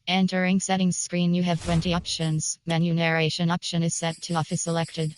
Entering settings screen, you have 20 options. Menu narration option is set to off is selected.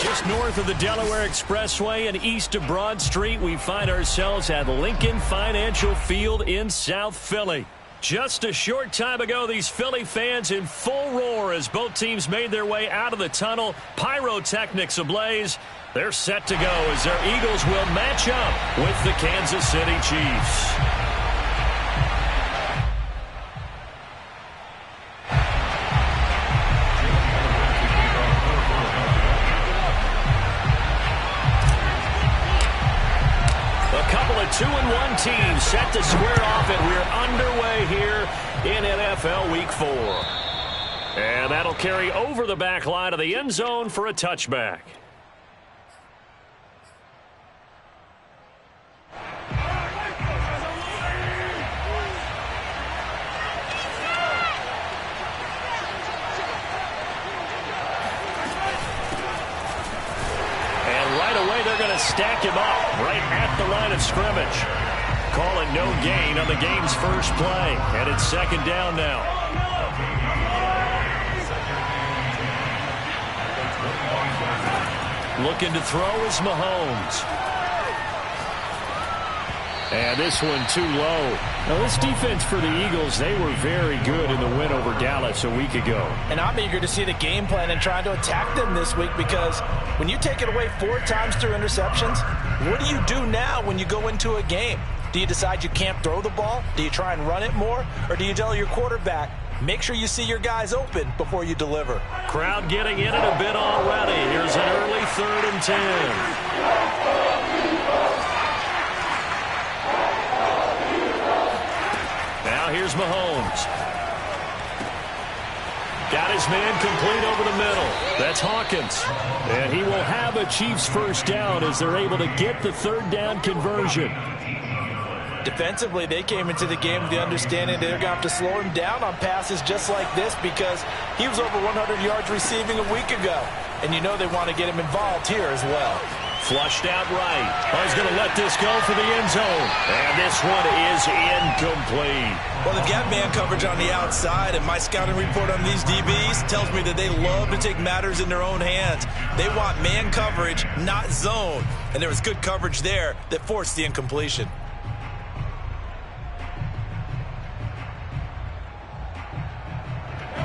Just north of the Delaware Expressway and east of Broad Street, we find ourselves at Lincoln Financial Field in South Philly. Just a short time ago, these Philly fans in full roar as both teams made their way out of the tunnel. Pyrotechnics ablaze. They're set to go as their Eagles will match up with the Kansas City Chiefs. A couple of 2-1 teams set to square off, and we're underway here in NFL Week 4. And that'll carry over the back line of the end zone for a touchback. stack him up right at the line of scrimmage. Call it no gain on the game's first play, and it's second down now. Looking to throw is Mahomes. And this one too low. Now this defense for the Eagles, they were very good in the win over Dallas a week ago. And I'm eager to see the game plan and trying to attack them this week, because when you take it away 4 times through interceptions, what do you do now when you go into a game? Do you decide you can't throw the ball? Do you try and run it more? Or do you tell your quarterback, make sure you see your guys open before you deliver? Crowd getting in it a bit already. Here's an early 3rd and 10. Here's Mahomes. Got his man complete over the middle. That's Hawkins. And he will have a Chiefs first down as they're able to get the 3rd down conversion. Defensively, they came into the game with the understanding they're going to have to slow him down on passes just like this, because he was over 100 yards receiving a week ago. And you know they want to get him involved here as well. Flushed out right. He's going to let this go for the end zone. And this one is incomplete. Well, they've got man coverage on the outside, and my scouting report on these DBs tells me that they love to take matters in their own hands. They want man coverage, not zone. And there was good coverage there that forced the incompletion.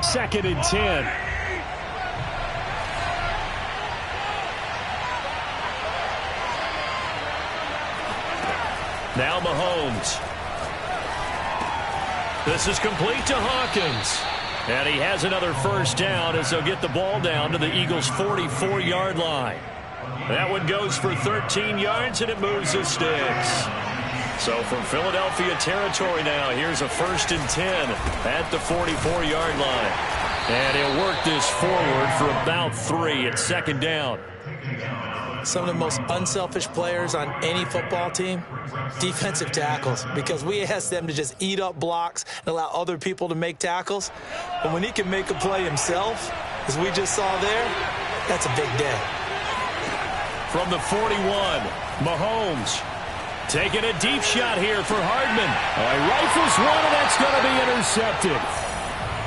Second and 10. Now Mahomes. This is complete to Hawkins. And he has another first down as they'll get the ball down to the Eagles' 44-yard line. That one goes for 13 yards, and it moves the sticks. So from Philadelphia territory now, here's a 1st and 10 at the 44-yard line. And he'll work this forward for about 3 at second down. Some of the most unselfish players on any football team, defensive tackles, because we ask them to just eat up blocks and allow other people to make tackles. But when he can make a play himself, as we just saw there, that's a big day. From the 41, Mahomes taking a deep shot here for Hardman. He rifles one, and that's going to be intercepted.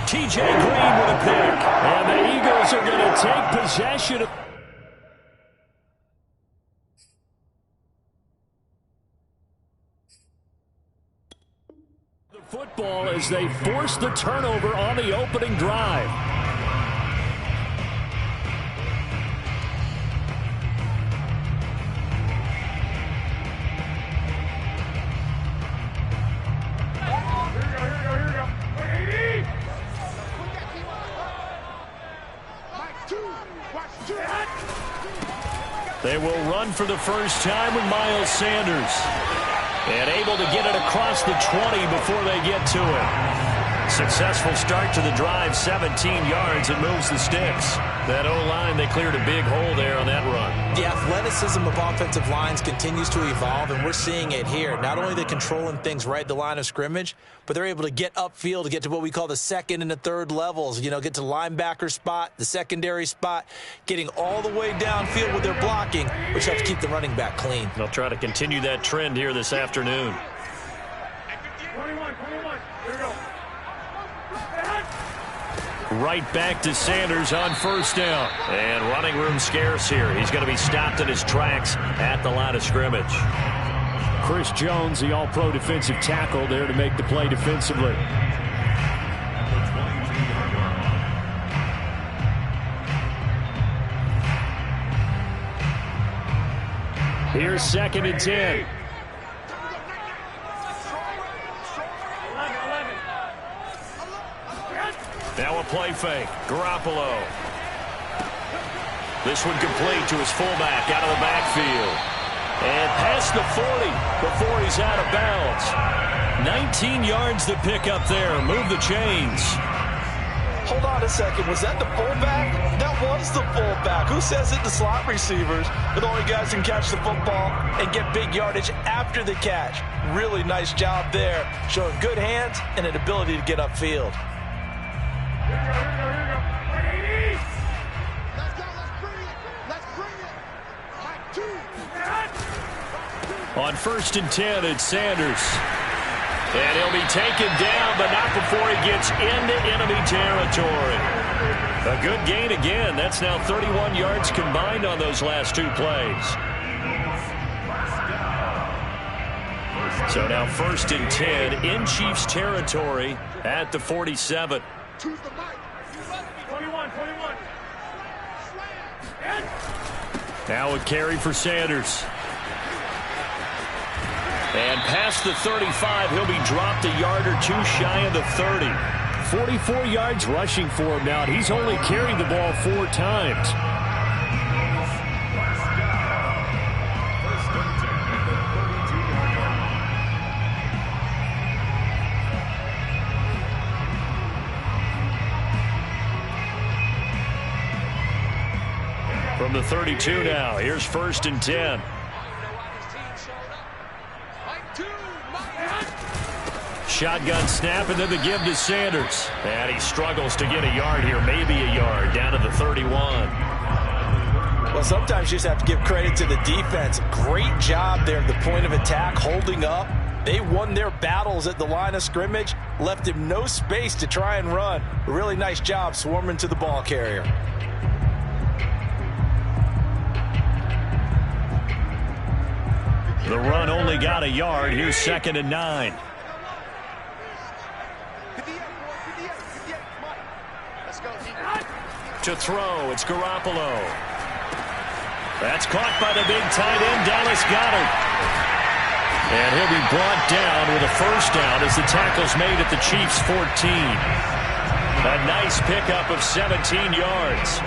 T.J. Green with a pick. And the Eagles are going to take possession of the football as they force the turnover on the opening drive. They will run for the first time with Miles Sanders. And able to get it across the 20 before they get to it. Successful start to the drive, 17 yards, and moves the sticks. That O-line, they cleared a big hole there on that run. The athleticism of offensive lines continues to evolve, and we're seeing it here. Not only are they controlling things right at the line of scrimmage, but they're able to get upfield to get to what we call the 2nd and the 3rd levels. You know, get to the linebacker spot, the secondary spot, getting all the way downfield with their blocking, which helps keep the running back clean. They'll try to continue that trend here this afternoon. 21, here we go. Right back to Sanders on first down. And running room scarce here. He's going to be stopped in his tracks at the line of scrimmage. Chris Jones, the all-pro defensive tackle, there to make the play defensively. Here's 2nd and 10. Now a play fake. Garoppolo. This one complete to his fullback out of the backfield. And past the 40 before he's out of bounds. 19 yards to pick up there. Move the chains. Hold on a second. Was that the fullback? That was the fullback. Who says it? The slot receivers. But the only guys can catch the football and get big yardage after the catch. Really nice job there. Showing good hands and an ability to get upfield. Here we go. Let's go, let's bring it. Mike 2. On 1st and 10, it's Sanders. And he'll be taken down, but not before he gets into enemy territory. A good gain again. That's now 31 yards combined on those last 2 plays. So now 1st and 10 in Chiefs territory at the 47. Now a carry for Sanders. And past the 35, he'll be dropped a yard or 2 shy of the 30. 44 yards rushing for him now. He's only carried the ball 4 times. From the 32 now, here's 1st and 10. Shotgun snap, and then the give to Sanders. And he struggles to get a yard here, maybe a yard, down to the 31. Well, sometimes you just have to give credit to the defense. Great job there at the point of attack, holding up. They won their battles at the line of scrimmage, left him no space to try and run. A really nice job swarming to the ball carrier. The run only got a yard. Here's 2nd and 9. To throw, it's Garoppolo. That's caught by the big tight end, Dallas Goedert. And he'll be brought down with a 1st down as the tackle's made at the Chiefs' 14. A nice pickup of 17 yards.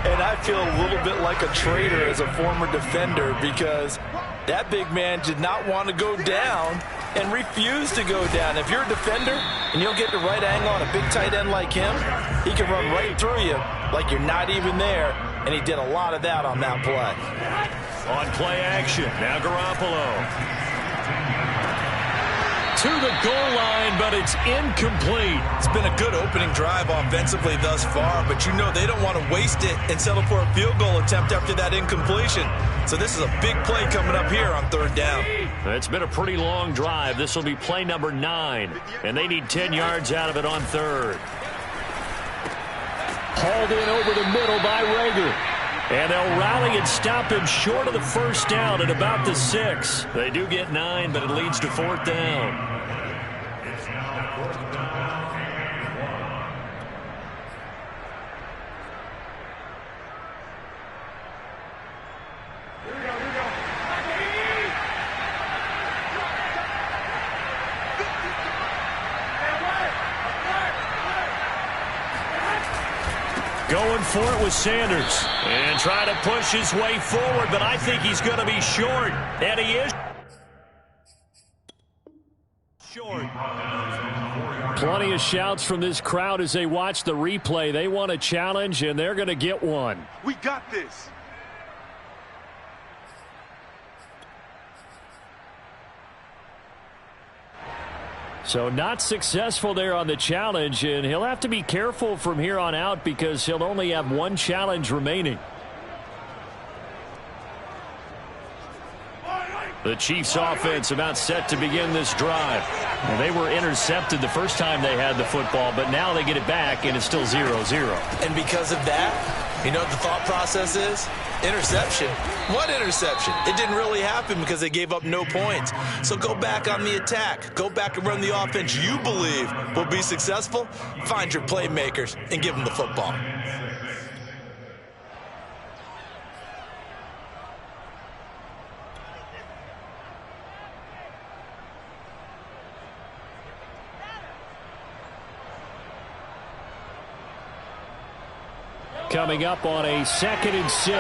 And I feel a little bit like a traitor as a former defender because that big man did not want to go down and refused to go down. If you're a defender and you'll get the right angle on a big tight end like him, he can run right through you like you're not even there, and he did a lot of that on that play. On play action, now Garoppolo. To the goal line, but it's incomplete. It's been a good opening drive offensively thus far, but you know they don't want to waste it and settle for a field goal attempt after that incompletion. So this is a big play coming up here on 3rd down. It's been a pretty long drive. This will be play number 9, and they need 10 yards out of it on 3rd. Hauled in over the middle by Reagor. And they'll rally and stop him short of the 1st down at about the 6. They do get 9, but it leads to 4th down. Going for it with Sanders. And trying to push his way forward, but I think he's going to be short. And he is short. Plenty of shouts from this crowd as they watch the replay. They want a challenge, and they're going to get one. We got this. So not successful there on the challenge, and he'll have to be careful from here on out because he'll only have 1 challenge remaining. The Chiefs offense about set to begin this drive. And they were intercepted the first time they had the football, but now they get it back, and it's still 0-0. And because of that, you know what the thought process is? Interception. What interception? It didn't really happen because they gave up no points. So go back on the attack. Go back and run the offense you believe will be successful. Find your playmakers and give them the football. Coming up on a 2nd and 6.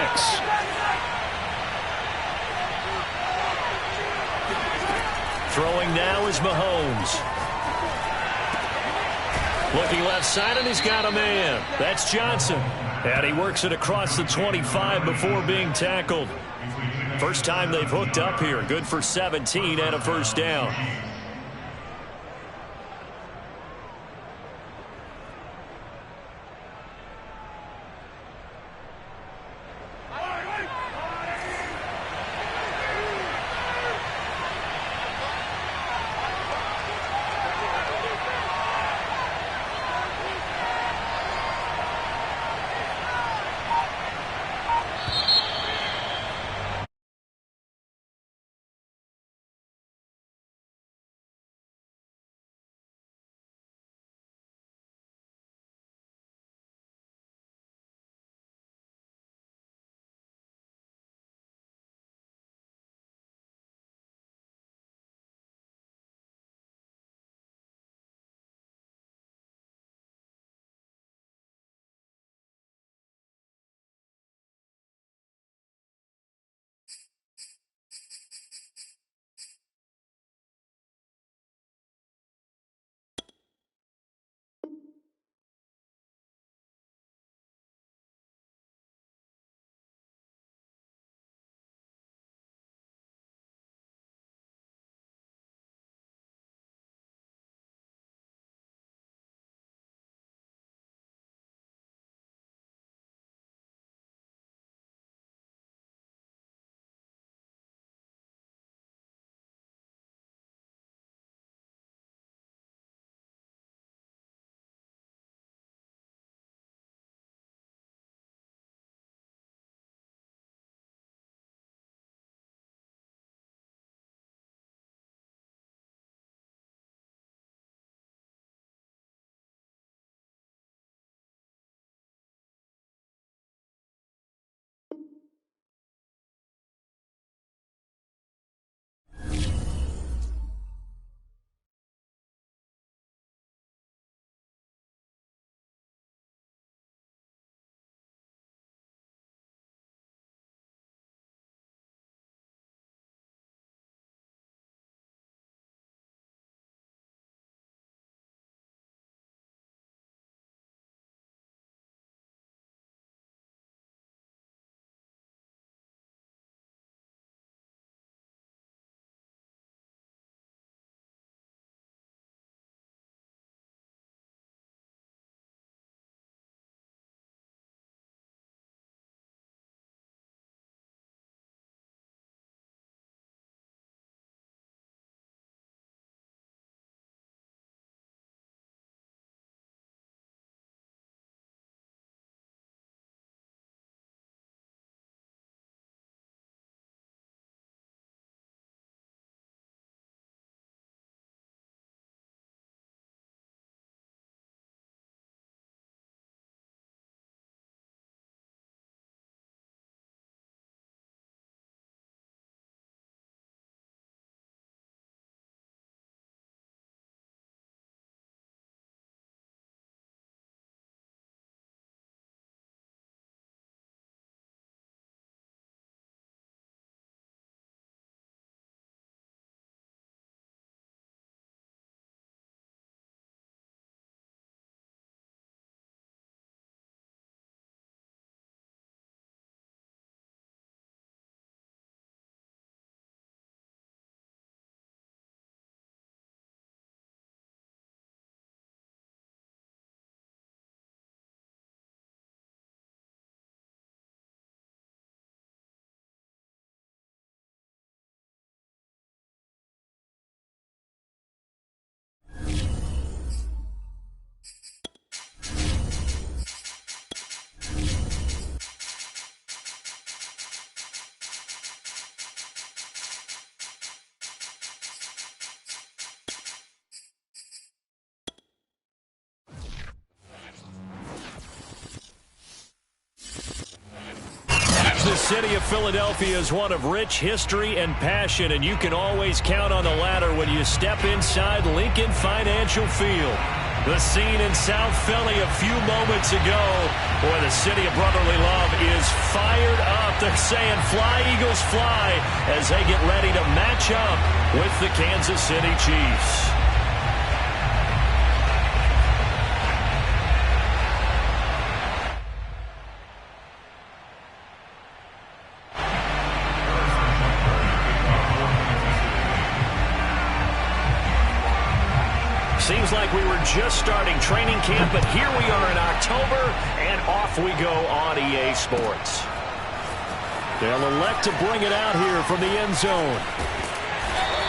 Throwing now is Mahomes. Looking left side, and he's got a man. That's Johnson. And he works it across the 25 before being tackled. First time they've hooked up here. Good for 17 and a 1st down. city of Philadelphia is one of rich history and passion, and you can always count on the latter when you step inside Lincoln Financial Field. The scene in South Philly a few moments ago where the city of brotherly love is fired up. They're saying, "Fly, Eagles, fly," as they get ready to match up with the Kansas City Chiefs. Seems like we were just starting training camp, but here we are in October, and off we go on EA Sports. They'll elect to bring it out here from the end zone.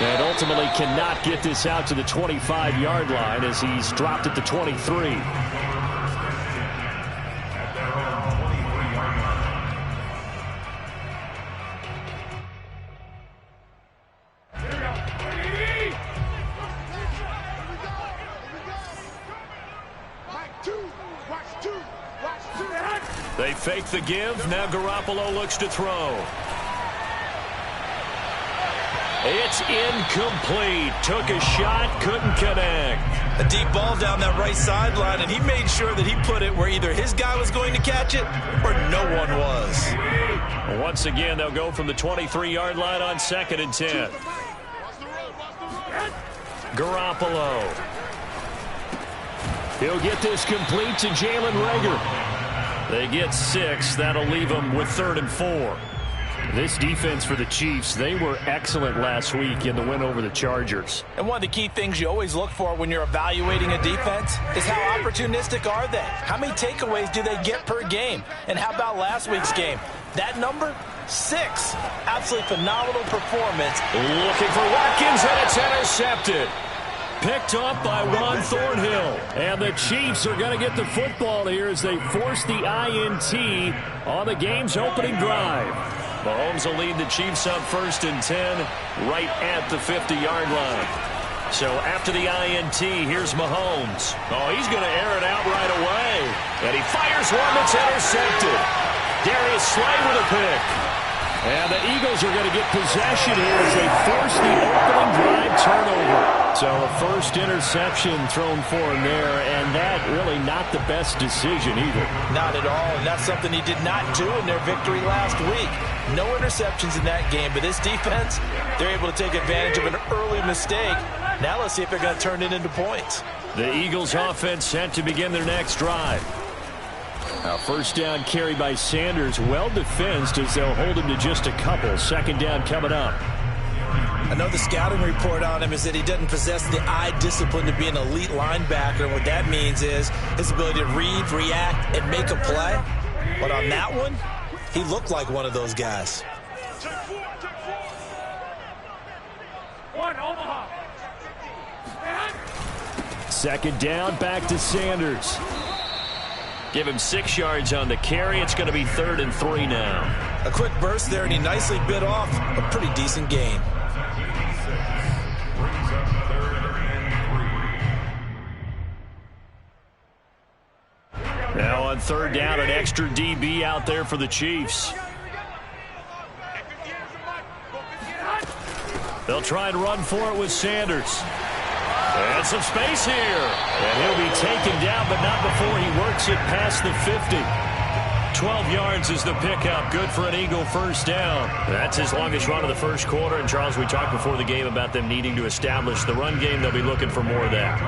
And ultimately cannot get this out to the 25-yard line as he's dropped at the 23. They fake the give. Now Garoppolo looks to throw. It's incomplete. Took a shot, couldn't connect. A deep ball down that right sideline, and he made sure that he put it where either his guy was going to catch it or no one was. Once again, they'll go from the 23-yard line on 2nd and 10. Garoppolo. He'll get this complete to Jalen Reagor. They get 6. That'll leave them with 3rd and 4. This defense for the Chiefs, they were excellent last week in the win over the Chargers. And one of the key things you always look for when you're evaluating a defense is how opportunistic are they? How many takeaways do they get per game? And how about last week's game? That number? 6. Absolutely phenomenal performance. Looking for Watkins, and it's intercepted. Picked up by Juan Thornhill. And the Chiefs are going to get the football here as they force the INT on the game's opening drive. Mahomes will lead the Chiefs up 1st and 10 right at the 50-yard line. So after the INT, here's Mahomes. Oh, he's going to air it out right away. And he fires one that's intercepted. Darius Slay with a pick. And the Eagles are going to get possession here as they force the opening drive turnover. So a first interception thrown for him there, and that really not the best decision either. Not at all, and that's something he did not do in their victory last week. No interceptions in that game, but this defense, they're able to take advantage of an early mistake. Now let's see if they're going to turn it into points. The Eagles offense set to begin their next drive. Now first down carry by Sanders, well defensed as they'll hold him to just a couple. 2nd down coming up. I know the scouting report on him is that he doesn't possess the eye discipline to be an elite linebacker, and what that means is his ability to read, react, and make a play. But on that one, he looked like one of those guys. Second down, back to Sanders. Give him 6 yards on the carry. It's going to be 3rd and 3 now. A quick burst there, and he nicely bit off a pretty decent gain. Now on 3rd down, an extra DB out there for the Chiefs. They'll try and run for it with Sanders. And some space here. And he'll be taken down, but not before he works it past the 50. 12 yards is the pickup. Good for an Eagle first down. That's his longest run of the first quarter. And, Charles, we talked before the game about them needing to establish the run game. They'll be looking for more of that.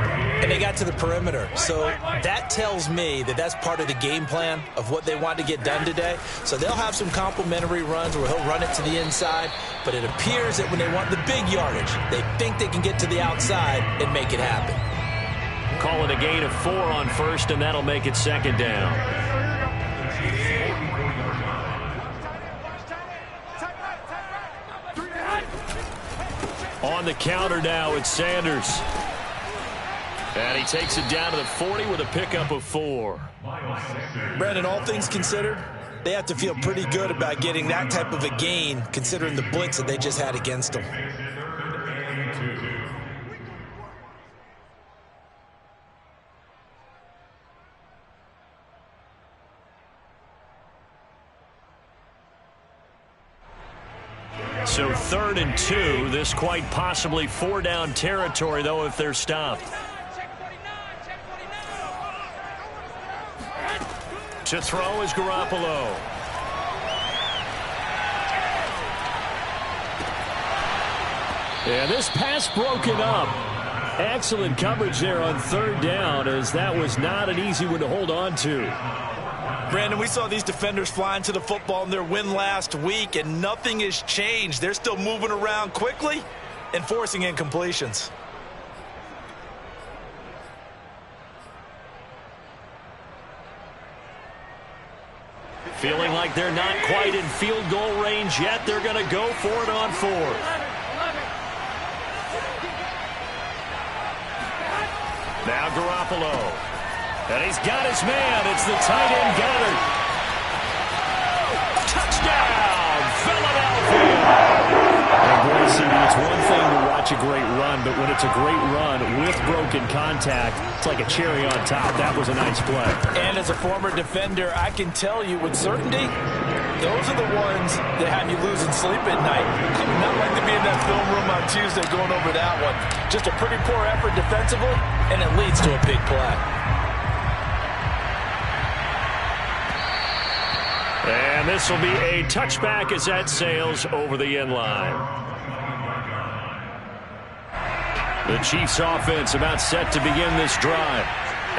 And they got to the perimeter. So that tells me that that's part of the game plan of what they want to get done today. So they'll have some complimentary runs where he'll run it to the inside. But it appears that when they want the big yardage, they think they can get to the outside and make it happen. Call it a gain of 4 on first, and that'll make it 2nd down. On the counter now, it's Sanders. And he takes it down to the 40 with a pickup of 4. Brandon, all things considered, they have to feel pretty good about getting that type of a gain, considering the blitz that they just had against them. So 3rd and 2. This quite possibly 4-down territory, though, if they're stopped. To throw is Garoppolo. And this pass broken up. Excellent coverage there on 3rd down, as that was not an easy one to hold on to. Brandon, we saw these defenders flying to the football in their win last week, and nothing has changed. They're still moving around quickly and forcing incompletions. Feeling like they're not quite in field goal range yet. They're going to go for it on 4th. Now Garoppolo. And he's got his man. It's the tight end Goddard. Touchdown, Philadelphia. And boy, it's one thing to watch a great run, but when it's a great run with broken contact, it's like a cherry on top. That was a nice play. And as a former defender, I can tell you with certainty, those are the ones that have you losing sleep at night. I would not like to be in that film room on Tuesday going over that one. Just a pretty poor effort defensively, and it leads to a big play. And this will be a touchback as that sails over the end line. The Chiefs offense about set to begin this drive.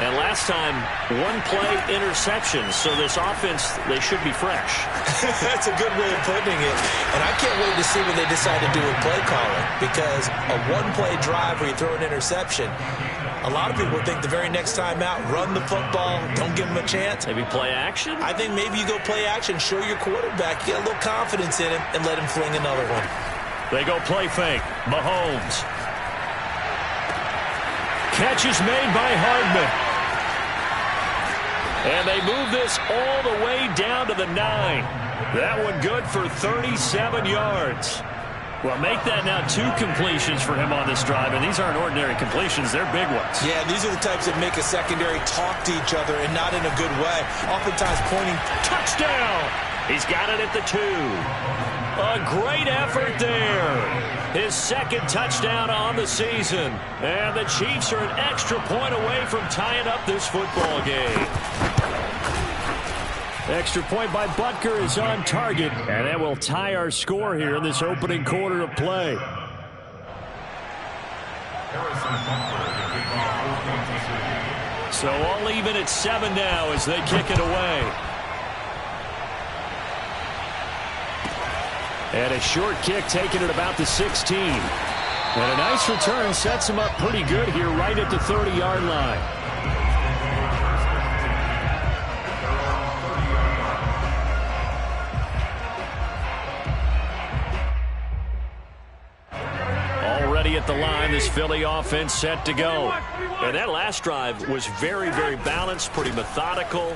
And last time, 1-play interception. So this offense, they should be fresh. That's a good way of putting it. And I can't wait to see what they decide to do with play calling. Because a 1-play drive where you throw an interception, a lot of people think the very next time out, run the football, don't give them a chance. Maybe play action? I think maybe you go play action, show your quarterback, get a little confidence in him, and let him fling another one. They go play fake. Mahomes. Catch is made by Hardman. And they move this all the way down to the 9. That one good for 37 yards. Well, make that now 2 completions for him on this drive, and these aren't ordinary completions. They're big ones. Yeah, these are the types that make a secondary talk to each other and not in a good way. Oftentimes pointing. Touchdown! He's got it at the 2. A great effort there. His 2nd touchdown on the season. And the Chiefs are an extra point away from tying up this football game. Extra point by Butker is on target, and that will tie our score here in this opening quarter of play. So all even at 7 now as they kick it away. And a short kick taken at about the 16. And a nice return sets him up pretty good here right at the 30-yard line. Already at the line, this Philly offense set to go. And that last drive was very, very balanced, pretty methodical.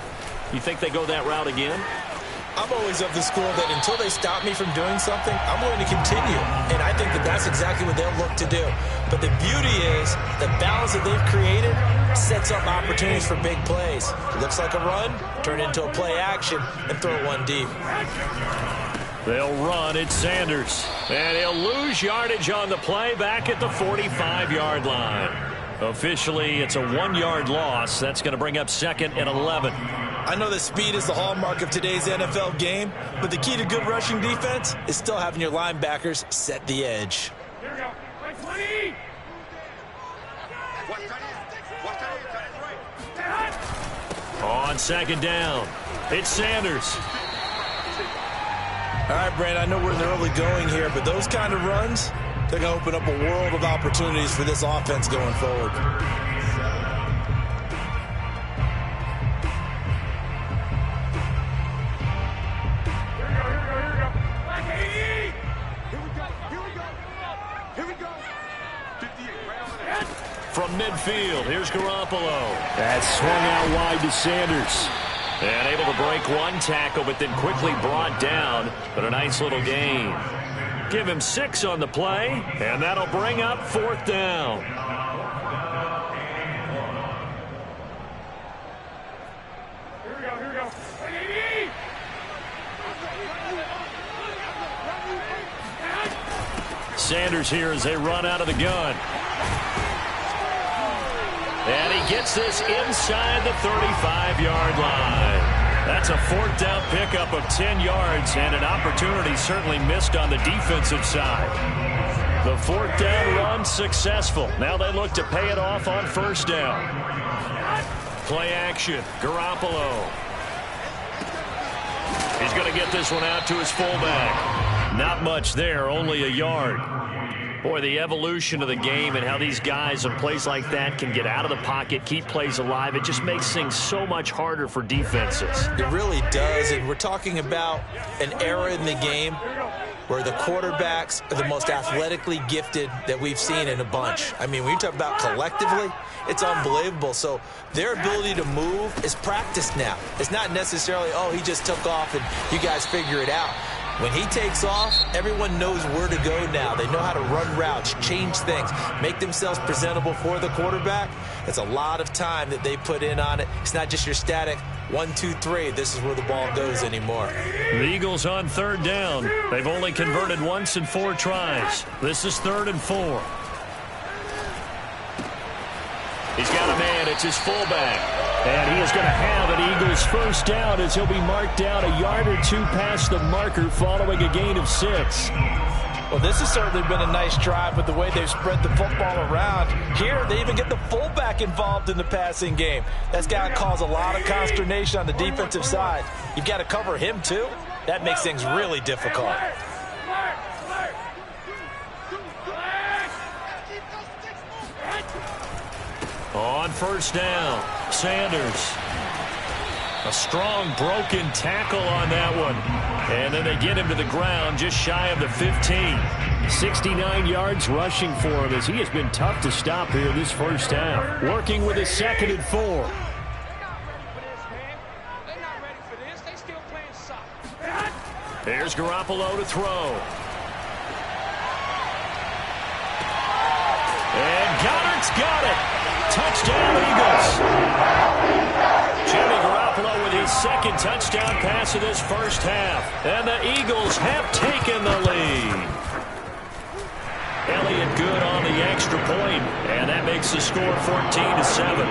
You think they go that route again? I'm always of the school that until they stop me from doing something, I'm going to continue. And I think that that's exactly what they'll look to do. But the beauty is the balance that they've created sets up opportunities for big plays. It looks like a run, turn it into a play action, and throw one deep. They'll run. It's Sanders. And he'll lose yardage on the play back at the 45-yard line. Officially, it's a 1-yard loss. That's going to bring up 2nd and 11. I know that speed is the hallmark of today's NFL game, but the key to good rushing defense is still having your linebackers set the edge. Here we go. 20. On 2nd down, it's Sanders. All right, Brandon, I know we're in the early going here, but those kind of runs, they're going to open up a world of opportunities for this offense going forward. From midfield, here's Garoppolo. That swung out wide to Sanders. And able to break one tackle, but then quickly brought down. But a nice little gain. Give him 6 on the play, and that'll bring up 4th down. Here we go. Sanders here as they run out of the gun. And he gets this inside the 35-yard line. That's a fourth down pickup of 10 yards and an opportunity certainly missed on the defensive side. The fourth down run successful. Now they look to pay it off on first down. Play action. Garoppolo. He's going to get this one out to his fullback. Not much there, only a yard. Boy, the evolution of the game and how these guys in plays like that can get out of the pocket, keep plays alive, it just makes things so much harder for defenses. It really does, and we're talking about an era in the game where the quarterbacks are the most athletically gifted that we've seen in a bunch. I mean, when you talk about collectively, it's unbelievable. So their ability to move is practiced now. It's not necessarily, oh, he just took off and you guys figure it out. When he takes off, everyone knows where to go now. They know how to run routes, change things, make themselves presentable for the quarterback. It's a lot of time that they put in on it. It's not just your static 1, 2, 3. This is where the ball goes anymore. The Eagles on third down. They've only converted once in 4 tries. This is 3rd and 4. He's got a man. It's his fullback. And he is going to have an Eagles first down as he'll be marked down a yard or 2 past the marker following a gain of 6. Well, this has certainly been a nice drive with the way they've spread the football around. Here, they even get the fullback involved in the passing game. That's got to cause a lot of consternation on the defensive side. You've got to cover him, too. That makes things really difficult. On first down, Sanders. A strong broken tackle on that one. And then they get him to the ground just shy of the 15. 69 yards rushing for him as he has been tough to stop here this first half. Working with his 2nd and 4. Here's Garoppolo to throw. And Goddard's got it. Touchdown, Eagles. Jimmy Garoppolo with his 2nd touchdown pass of this first half. And the Eagles have taken the lead. Elliott good on the extra point, and that makes the score 14-7.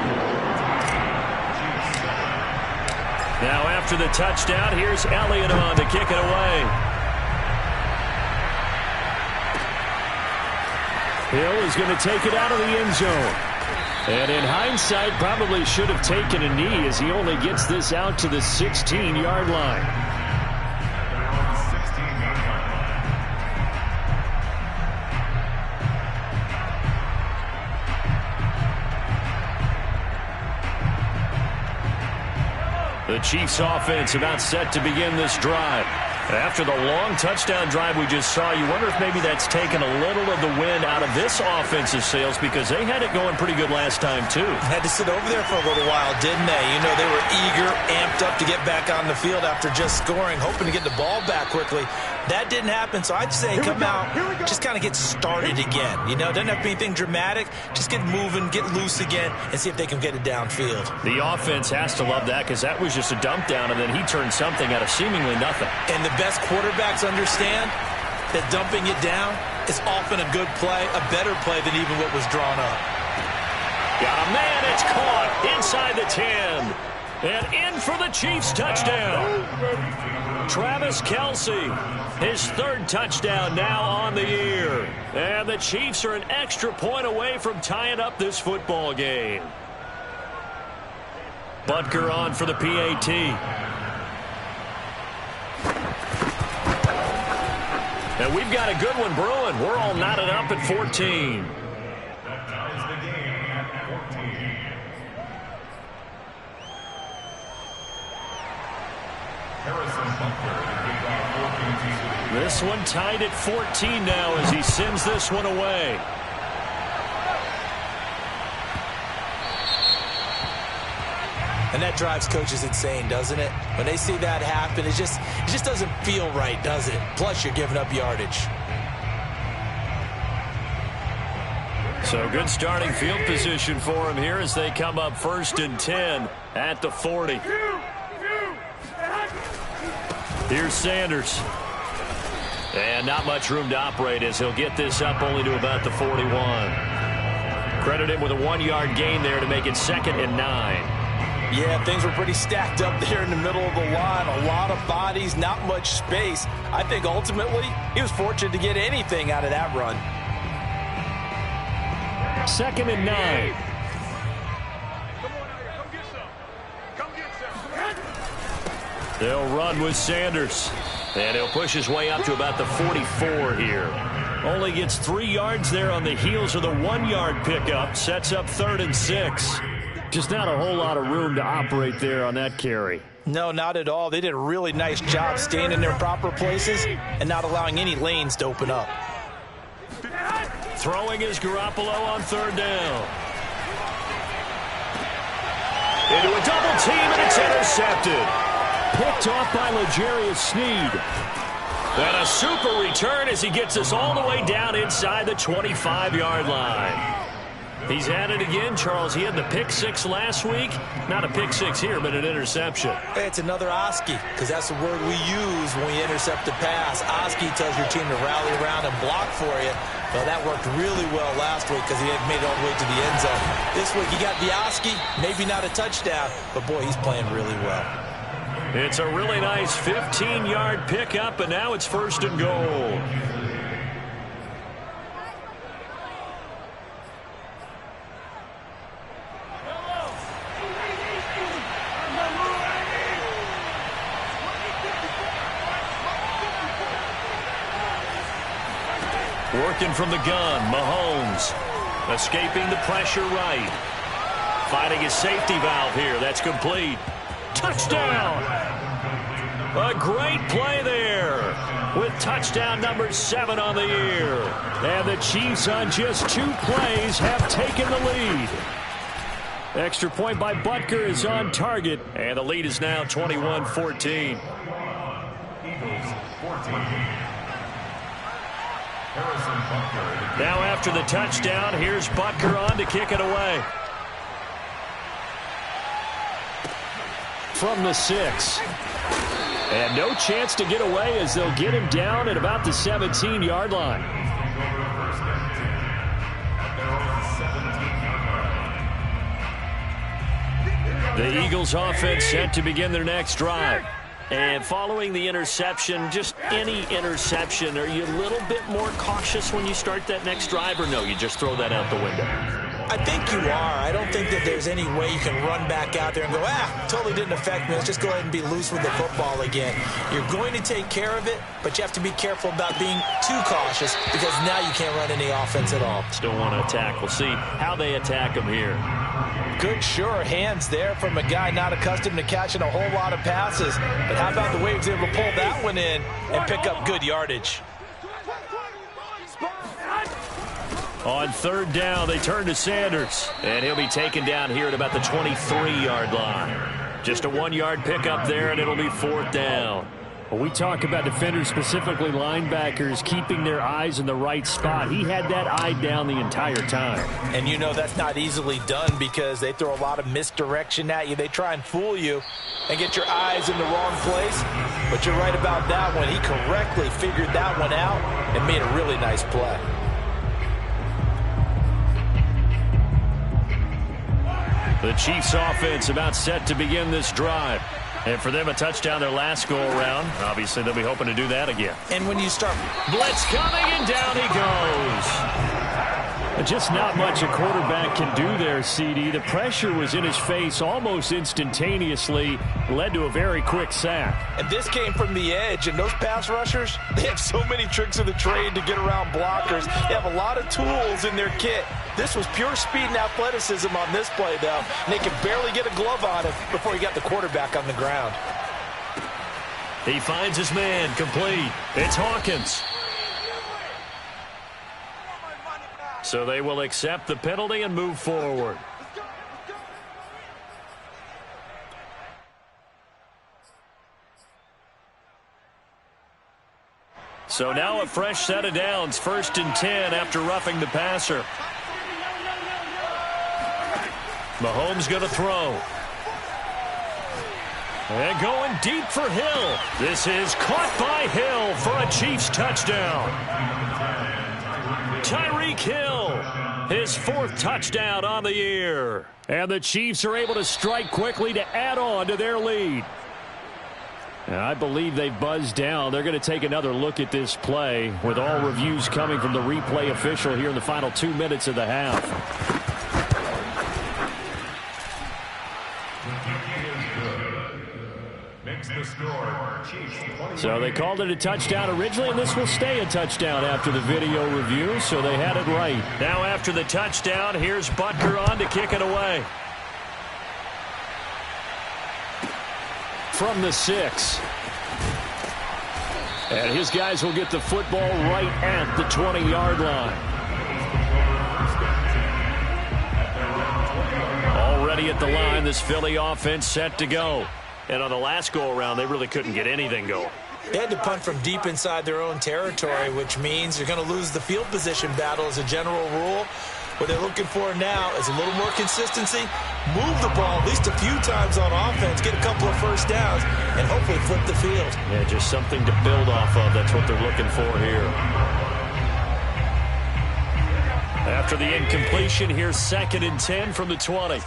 Now after the touchdown, here's Elliott on to kick it away. Hill is going to take it out of the end zone. And in hindsight, probably should have taken a knee as he only gets this out to the 16-yard line. The Chiefs offense about set to begin this drive. After the long touchdown drive we just saw, you wonder if maybe that's taken a little of the wind out of this offensive sails because they had it going pretty good last time, too. Had to sit over there for a little while, didn't they? You know, they were eager, amped up to get back on the field after just scoring, hoping to get the ball back quickly. That didn't happen, so I'd say come out, just kind of get started again. You know, doesn't have to be anything dramatic. Just get moving, get loose again, and see if they can get it downfield. The offense has to love that because that was just a dump down, and then he turned something out of seemingly nothing. And the best quarterbacks understand that dumping it down is often a good play, a better play than even what was drawn up. Got a man, it's caught inside the 10. And in for the Chiefs touchdown. Travis Kelce, his 3rd touchdown now on the year. And the Chiefs are an extra point away from tying up this football game. Butker on for the PAT. And we've got a good one brewing. We're all knotted up at 14. This one tied at 14 now as he sends this one away. And that drives coaches insane, doesn't it? When they see that happen, it just doesn't feel right, does it? Plus, you're giving up yardage. So good starting field position for him here as they come up 1st and 10 at the 40. Here's Sanders. And not much room to operate as he'll get this up only to about the 41. Credit him with a 1-yard gain there to make it 2nd and 9. Yeah, things were pretty stacked up there in the middle of the line. A lot of bodies, not much space. I think ultimately he was fortunate to get anything out of that run. 2nd and 9. They'll run with Sanders. And he'll push his way up to about the 44 here. Only gets 3 yards there on the heels of the 1-yard pickup. Sets up 3rd and 6. Just not a whole lot of room to operate there on that carry. No, not at all. They did a really nice job staying in their proper places and not allowing any lanes to open up. Throwing is Garoppolo on 3rd down. Into a double team, and it's intercepted. Picked off by L'Jarius Sneed. And a super return as he gets us all the way down inside the 25-yard line. He's at it again, Charles. He had the pick 6 last week. Not a pick 6 here, but an interception. It's another Oski, because that's the word we use when we intercept a pass. Oski tells your team to rally around and block for you. Well, that worked really well last week because he had made it all the way to the end zone. This week he got the Oski, maybe not a touchdown, but boy, he's playing really well. It's a really nice 15-yard pickup, and now it's 1st and goal. Working from the gun, Mahomes. Escaping the pressure right. Finding his safety valve here. That's complete. Touchdown! A great play there with touchdown number 7 on the year. And the Chiefs on just 2 plays have taken the lead. Extra point by Butker is on target. And the lead is now 21-14. Now after the touchdown, here's Butker on to kick it away. From the 6. And no chance to get away as they'll get him down at about the 17-yard line. The Eagles offense set to begin their next drive. And following the interception, just any interception, are you a little bit more cautious when you start that next drive, or no, you just throw that out the window? I think you are. I don't think that there's any way you can run back out there and go, totally didn't affect me. Let's just go ahead and be loose with the football again. You're going to take care of it, but you have to be careful about being too cautious because now you can't run any offense at all. Still want to attack. We'll see how they attack him here. Good, sure hands there from a guy not accustomed to catching a whole lot of passes. But how about the way he was able to pull that one in and pick up good yardage? On 3rd down, they turn to Sanders. And he'll be taken down here at about the 23-yard line. Just a 1-yard pickup there, and it'll be 4th down. Well, we talk about defenders, specifically linebackers, keeping their eyes in the right spot. He had that eye down the entire time. And you know that's not easily done because they throw a lot of misdirection at you. They try and fool you and get your eyes in the wrong place. But you're right about that one. He correctly figured that one out and made a really nice play. The Chiefs offense about set to begin this drive. And for them, a touchdown their last go-around. Obviously, they'll be hoping to do that again. And when you start... Blitz coming, and down he goes. Just not much a quarterback can do there, CD. The pressure was in his face almost instantaneously. Led to a very quick sack. And this came from the edge. And those pass rushers, they have so many tricks of the trade to get around blockers. They have a lot of tools in their kit. This was pure speed and athleticism on this play, though. And they could barely get a glove on him before he got the quarterback on the ground. He finds his man, complete. It's Hawkins. So they will accept the penalty and move forward. So now a fresh set of downs, 1st and 10 after roughing the passer. Mahomes going to throw. And going deep for Hill. This is caught by Hill for a Chiefs touchdown. Tyreek Hill, his 4th touchdown on the year. And the Chiefs are able to strike quickly to add on to their lead. And I believe they've buzzed down. They're going to take another look at this play with all reviews coming from the replay official here in the final 2 minutes of the half. So they called it a touchdown originally, and this will stay a touchdown after the video review, so they had it right. Now after the touchdown, here's Butker on to kick it away. From the 6. And his guys will get the football right at the 20-yard line. Already at the line, this Philly offense set to go. And on the last go-around, they really couldn't get anything going. They had to punt from deep inside their own territory, which means you're going to lose the field position battle as a general rule. What they're looking for now is a little more consistency, move the ball at least a few times on offense, get a couple of first downs, and hopefully flip the field. Yeah, just something to build off of. That's what they're looking for here. After the incompletion, here's 2nd and 10 from the 20.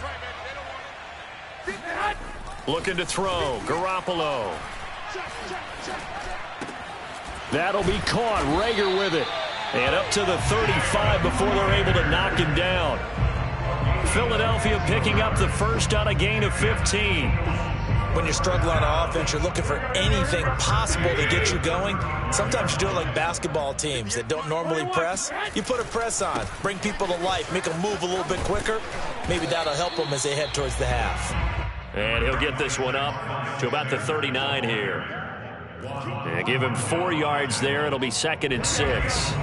Looking to throw. Garoppolo. That'll be caught. Reagor with it. And up to the 35 before they're able to knock him down. Philadelphia picking up the first on a gain of 15. When you struggle on offense, you're looking for anything possible to get you going. Sometimes you do it like basketball teams that don't normally press. You put a press on, bring people to life, make them move a little bit quicker. Maybe that'll help them as they head towards the half. And he'll get this one up to about the 39 here. And give him 4 yards there. It'll be 2nd and 6.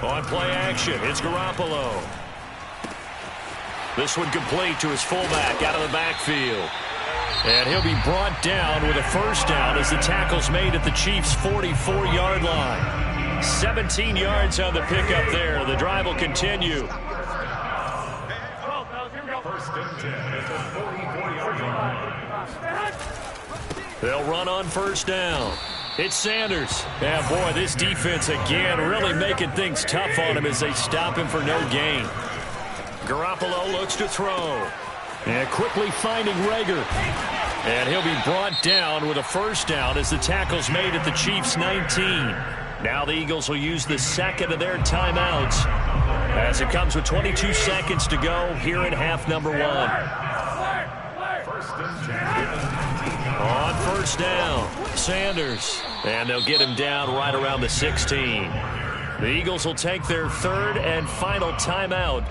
On play action, it's Garoppolo. This one complete to his fullback out of the backfield. And he'll be brought down with a first down as the tackle's made at the Chiefs' 44-yard line. 17 yards on the pickup there. The drive will continue. They'll run on first down. It's Sanders. Yeah, boy, this defense again really making things tough on him as they stop him for no gain. Garoppolo looks to throw. And quickly finding Reagor. And he'll be brought down with a first down as the tackle's made at the Chiefs' 19. Now the Eagles will use the 2nd of their timeouts as it comes with 22 seconds to go here in half number 1. On first down, Sanders. And they'll get him down right around the 16. The Eagles will take their 3rd and final timeout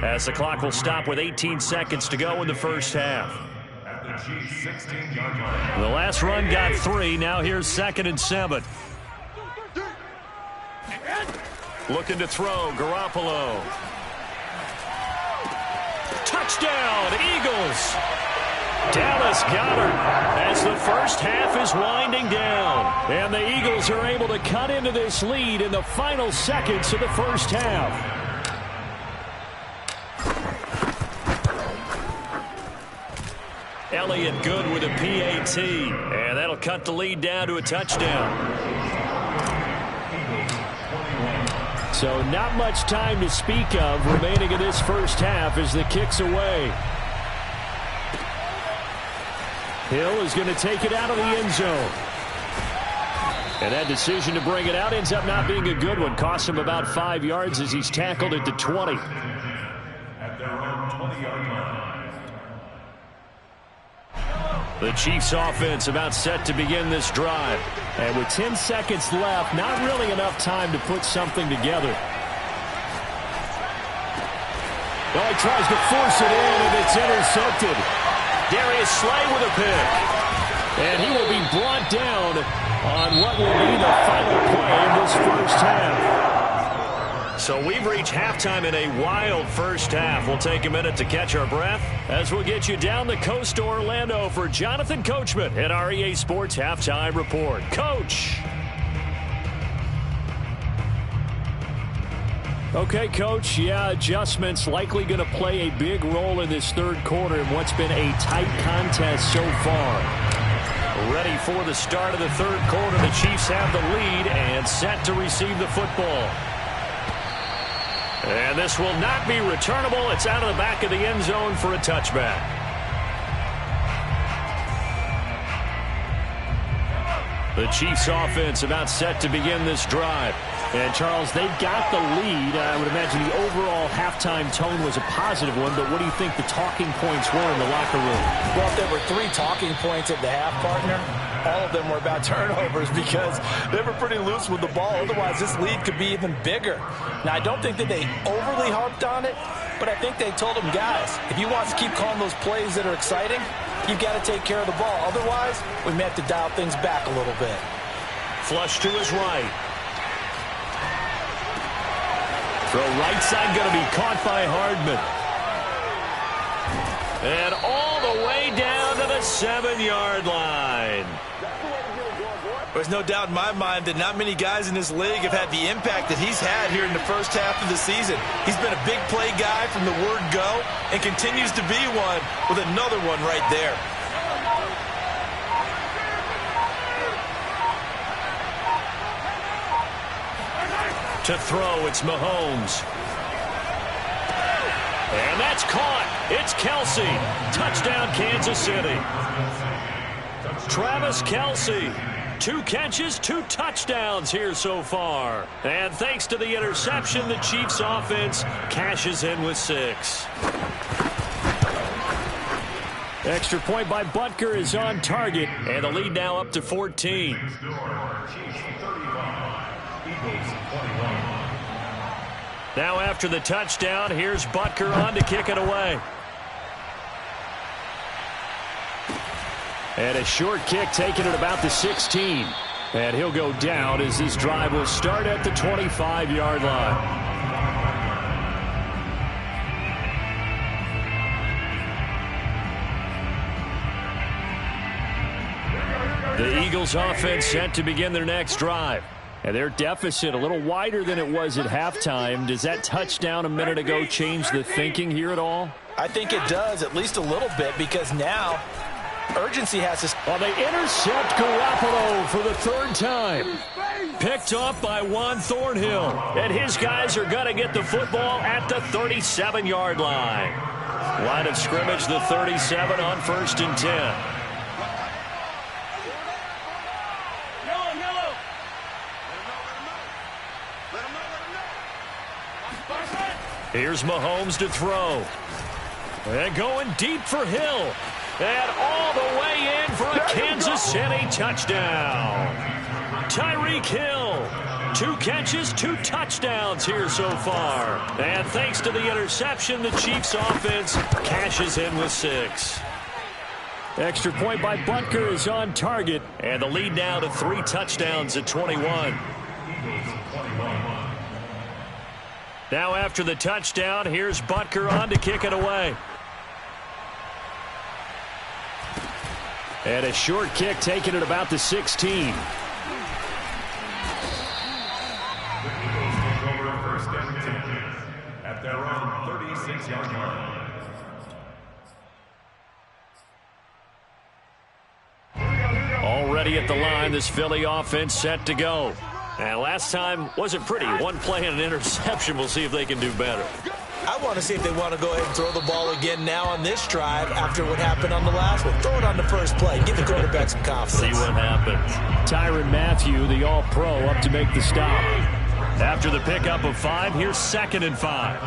as the clock will stop with 18 seconds to go in the first half. The last run got 3. Now here's 2nd and 7. Looking to throw, Garoppolo. Touchdown, Eagles! Dallas Goedert as the first half is winding down. And the Eagles are able to cut into this lead in the final seconds of the first half. Elliott good with a PAT. And that'll cut the lead down to a touchdown. So not much time to speak of remaining in this first half as the kick's away. Hill is going to take it out of the end zone. And that decision to bring it out ends up not being a good one. Costs him about 5 yards as he's tackled at the 20. At their own 20-yard line. The Chiefs offense about set to begin this drive. And with 10 seconds left, not really enough time to put something together. Well, he tries to force it in, and it's intercepted. Darius Slay with a pick. And he will be brought down on what will be the final play in this first half. So we've reached halftime in a wild first half. We'll take a minute to catch our breath as we'll get you down the coast to Orlando for Jonathan Coachman at our EA Sports Halftime Report. Coach. Okay, Coach, yeah, adjustments likely going to play a big role in this third quarter in what's been a tight contest so far. Ready for the start of the third quarter. The Chiefs have the lead and set to receive the football. And this will not be returnable. It's out of the back of the end zone for a touchback. The Chiefs offense about set to begin this drive. And, Charles, they've got the lead. I would imagine the overall halftime tone was a positive one, but what do you think the talking points were in the locker room? Well, if there were 3 talking points at the half, partner, all of them were about turnovers because they were pretty loose with the ball. Otherwise, this lead could be even bigger. Now, I don't think that they overly harped on it, but I think they told them, guys, if you want to keep calling those plays that are exciting, you've got to take care of the ball. Otherwise, we may have to dial things back a little bit. Flush to his right. Throw right side going to be caught by Hardman. And all the way down to the 7-yard line. There's no doubt in my mind that not many guys in this league have had the impact that he's had here in the first half of the season. He's been a big play guy from the word go and continues to be one with another one right there. To throw, it's Mahomes. And that's caught. It's Kelce. Touchdown, Kansas City. Travis Kelce. 2 catches, 2 touchdowns here so far. And thanks to the interception, the Chiefs offense cashes in with 6. Extra point by Butker is on target. And the lead now up to 14. Now after the touchdown, here's Butker on to kick it away. And a short kick taken at about the 16. And he'll go down as this drive will start at the 25-yard line. The Eagles offense set to begin their next drive. And their deficit a little wider than it was at halftime. Does that touchdown a minute ago change the thinking here at all? I think it does, at least a little bit, because now urgency has to... Well, they intercept Garoppolo for the 3rd time. Picked off by Juan Thornhill. And his guys are going to get the football at the 37-yard line. Line of scrimmage, the 37 on 1st and 10. Here's Mahomes to throw. And going deep for Hill. And all the way in for a Kansas City touchdown. Tyreek Hill. 2 catches, 2 touchdowns here so far. And thanks to the interception, the Chiefs offense cashes in with 6. Extra point by Butker is on target. And the lead now to 3 touchdowns at 21. Now after the touchdown, here's Butker on to kick it away. And a short kick taken at about the 16. At their own 36-yard line. Already at the line, this Philly offense set to go. And last time wasn't pretty. 1 play and an interception. We'll see if they can do better. I want to see if they want to go ahead and throw the ball again now on this drive after what happened on the last one. Throw it on the first play. Give the quarterback some confidence. See what happens. Tyrann Mathieu, the all-pro, up to make the stop. After the pickup of 5, here's 2nd and 5.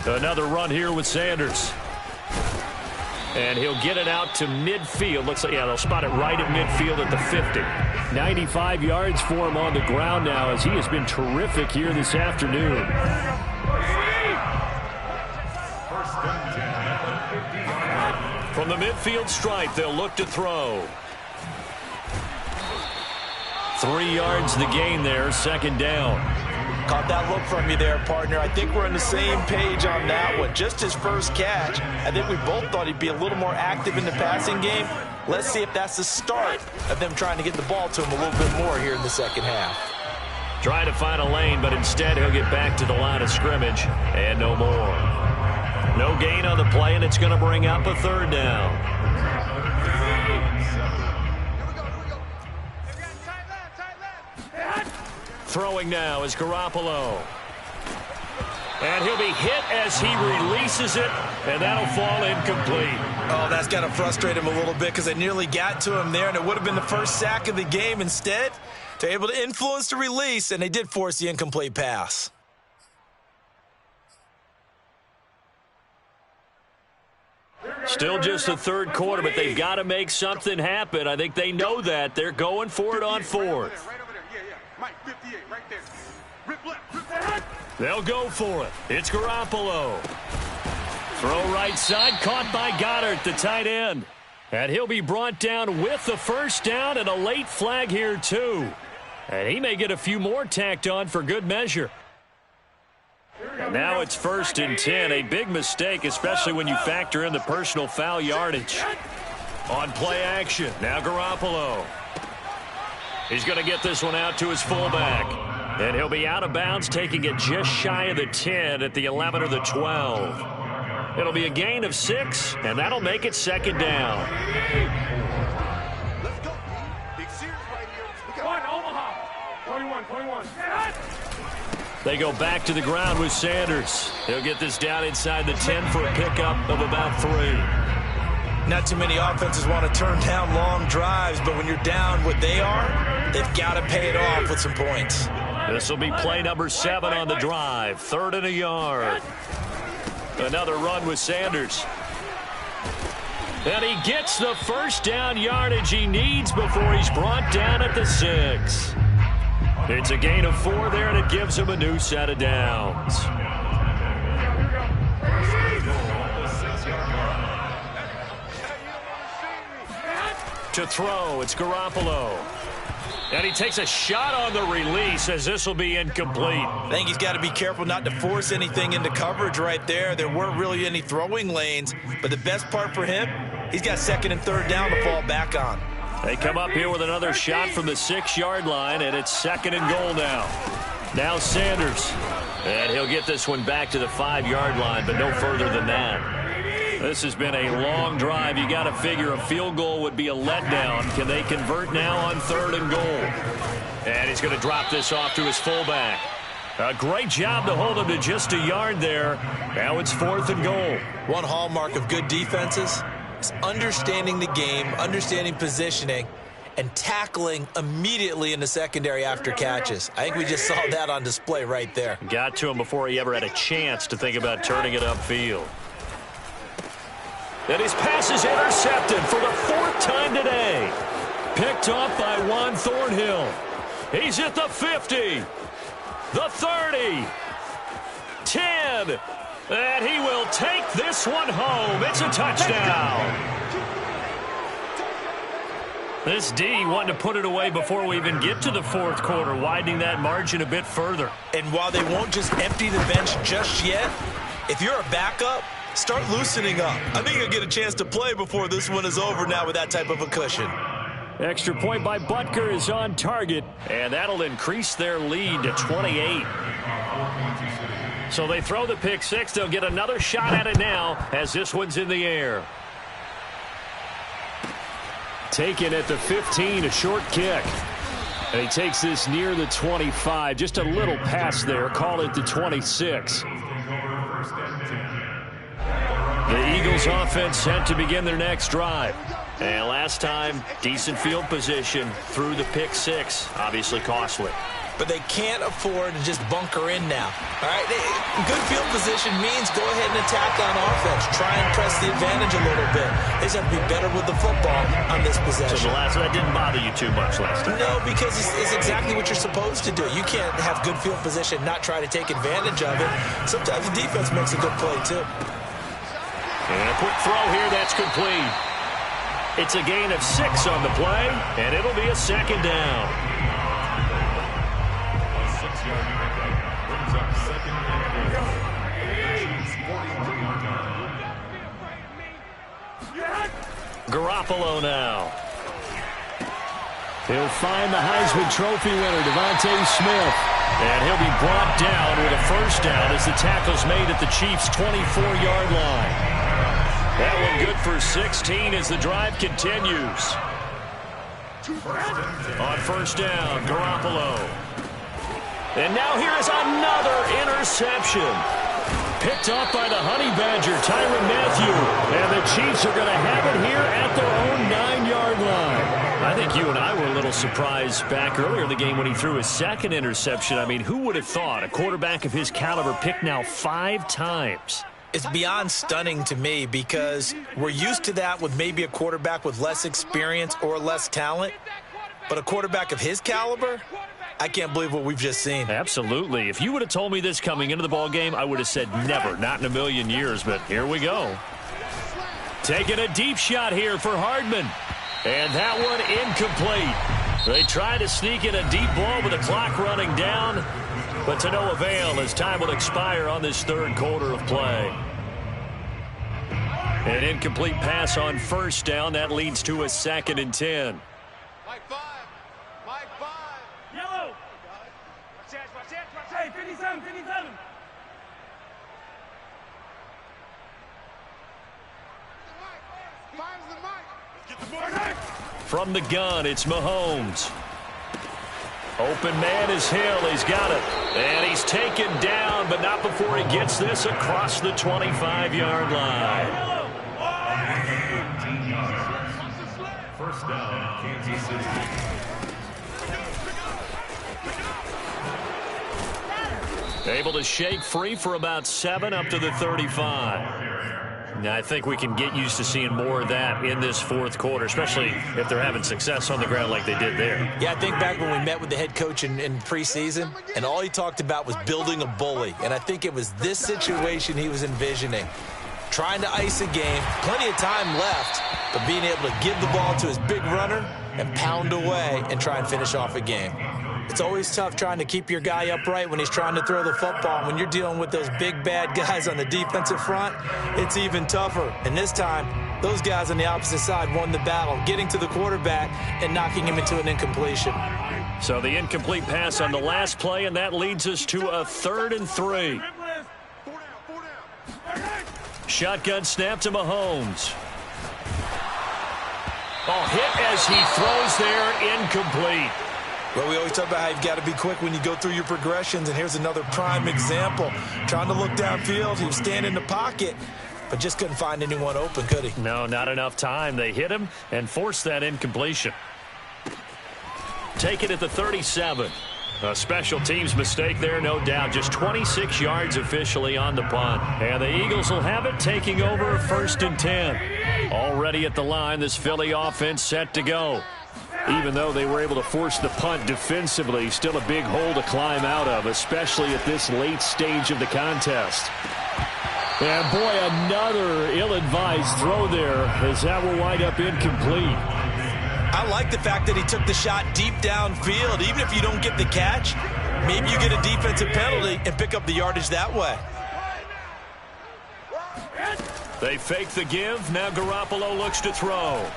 Another run here with Sanders. And he'll get it out to midfield. Looks like, yeah, they'll spot it right at midfield at the 50. 95 yards for him on the ground now as he has been terrific here this afternoon. From the midfield stripe, they'll look to throw. 3 yards the gain there, 2nd down. Caught that look from you there, partner. I think we're on the same page on that one. Just his first catch. I think we both thought he'd be a little more active in the passing game. Let's see if that's the start of them trying to get the ball to him a little bit more here in the second half. Trying to find a lane, but instead he'll get back to the line of scrimmage and no more. No gain on the play, and it's going to bring up a third down. Throwing now is Garoppolo. And he'll be hit as he releases it, and that'll fall incomplete. Oh, that's got to frustrate him a little bit because they nearly got to him there, and it would have been the first sack of the game. Instead, they're able to influence the release, and they did force the incomplete pass. Still just the third quarter, but they've got to make something happen. I think they know that. They're going for it on fourth. They'll go for it. It's Garoppolo. Throw right side, caught by Goddard, the tight end. And he'll be brought down with the first down and a late flag here, too. And he may get a few more tacked on for good measure. And now it's 1st and 10. A big mistake, especially when you factor in the personal foul yardage. On play action, now Garoppolo. He's going to get this one out to his fullback. And he'll be out of bounds, taking it just shy of the 10 at the 11 or the 12. It'll be a gain of 6, and that'll make it 2nd down. Let's go. Big Sears right here. One, Omaha. 21. They go back to the ground with Sanders. He'll get this down inside the 10 for a pickup of about 3. Not too many offenses want to turn down long drives, but when you're down what they are, they've got to pay it off with some points. This will be play number 7 on the drive. 3rd and a yard. Another run with Sanders. And he gets the first down yardage he needs before he's brought down at the 6. It's a gain of 4 there, and it gives him a new set of downs. To throw, it's Garoppolo. And he takes a shot on the release as this will be incomplete. I think he's got to be careful not to force anything into coverage right there. There weren't really any throwing lanes, but the best part for him, he's got 2nd and 3rd down to fall back on. They come up here with another shot from the 6-yard line, and it's 2nd and goal now. Now Sanders. And he'll get this one back to the 5-yard line, but no further than that. This has been a long drive. You got to figure a field goal would be a letdown. Can they convert now on 3rd and goal? And he's going to drop this off to his fullback. A great job to hold him to just a yard there. Now it's 4th and goal. One hallmark of good defenses is understanding the game, understanding positioning, and tackling immediately in the secondary after catches. I think we just saw that on display right there. Got to him before he ever had a chance to think about turning it upfield. And his pass is intercepted for the 4th time today. Picked off by Juan Thornhill. He's at the 50, the 30, 10, and he will take this one home. It's a touchdown. This D wanting to put it away before we even get to the 4th quarter, widening that margin a bit further. And while they won't just empty the bench just yet, if you're a backup, start loosening up. I think you'll get a chance to play before this one is over now with that type of a cushion. Extra point by Butker is on target, and that'll increase their lead to 28. So they throw the pick 6. They'll get another shot at it now as this one's in the air. Taken at the 15, a short kick. And he takes this near the 25. Just a little pass there. Call it the 26. The Eagles offense set to begin their next drive. And last time, decent field position through the pick 6. Obviously costly. But they can't afford to just bunker in now. All right, good field position means go ahead and attack on offense. Try and press the advantage a little bit. They just have to be better with the football on this possession. So that didn't bother you too much last time? No, because it's exactly what you're supposed to do. You can't have good field position, not try to take advantage of it. Sometimes the defense makes a good play, too. And a quick throw here, that's complete. It's a gain of 6 on the play, and it'll be a 2nd down. A 6-yard pickup brings up 2nd and goal. Chiefs 43-yard line. Garoppolo now. He'll find the Heisman Trophy winner, Devontae Smith. And he'll be brought down with a first down as the tackle's made at the Chiefs' 24-yard line. That one good for 16 as the drive continues. On first down, Garoppolo. And now here is another interception. Picked up by the Honey Badger, Tyrann Mathieu. And the Chiefs are going to have it here at their own 9-yard line. I think you and I were a little surprised back earlier in the game when he threw his second interception. I mean, who would have thought a quarterback of his caliber picked now 5 times? It's beyond stunning to me because we're used to that with maybe a quarterback with less experience or less talent. But a quarterback of his caliber, I can't believe what we've just seen. Absolutely. If you would have told me this coming into the ball game, I would have said never, not in a million years. But here we go. Taking a deep shot here for Hardman. And that one incomplete. They try to sneak in a deep ball with the clock running down, but to no avail as time will expire on this third quarter of play. An incomplete pass on first down. That leads to a 2nd and 10. Mike 5. Mike 5. Yellow. Watch it. Hey, 57, 57. Five's the mic. Get the board. From the gun, it's Mahomes. Open man is Hill. He's got it. And he's taken down, but not before he gets this across the 25-yard line. First down, Kansas City. Able to shake free for about 7 up to the 35. Now, I think we can get used to seeing more of that in this fourth quarter, especially if they're having success on the ground like they did there. Yeah, I think back when we met with the head coach in preseason, and all he talked about was building a bully. And I think it was this situation he was envisioning. Trying to ice a game, plenty of time left, but being able to give the ball to his big runner and pound away and try and finish off a game. It's always tough trying to keep your guy upright when he's trying to throw the football. When you're dealing with those big, bad guys on the defensive front, it's even tougher. And this time, those guys on the opposite side won the battle, getting to the quarterback and knocking him into an incompletion. So the incomplete pass on the last play, and that leads us to a 3rd and 3. Shotgun snap to Mahomes. Oh, hit as he throws there, incomplete. Well, we always talk about how you've got to be quick when you go through your progressions, and here's another prime example. Trying to look downfield, he was standing in the pocket, but just couldn't find anyone open, could he? No, not enough time. They hit him and forced that incompletion. Take it at the 37. A special teams mistake there, no doubt. Just 26 yards officially on the punt. And the Eagles will have it, taking over 1st and 10. Already at the line, this Philly offense set to go. Even though they were able to force the punt defensively, still a big hole to climb out of, especially at this late stage of the contest. And boy, another ill-advised throw there, as that will wind up incomplete. I like the fact that he took the shot deep downfield. Even if you don't get the catch, maybe you get a defensive penalty and pick up the yardage that way. They fake the give. Now Garoppolo looks to throw.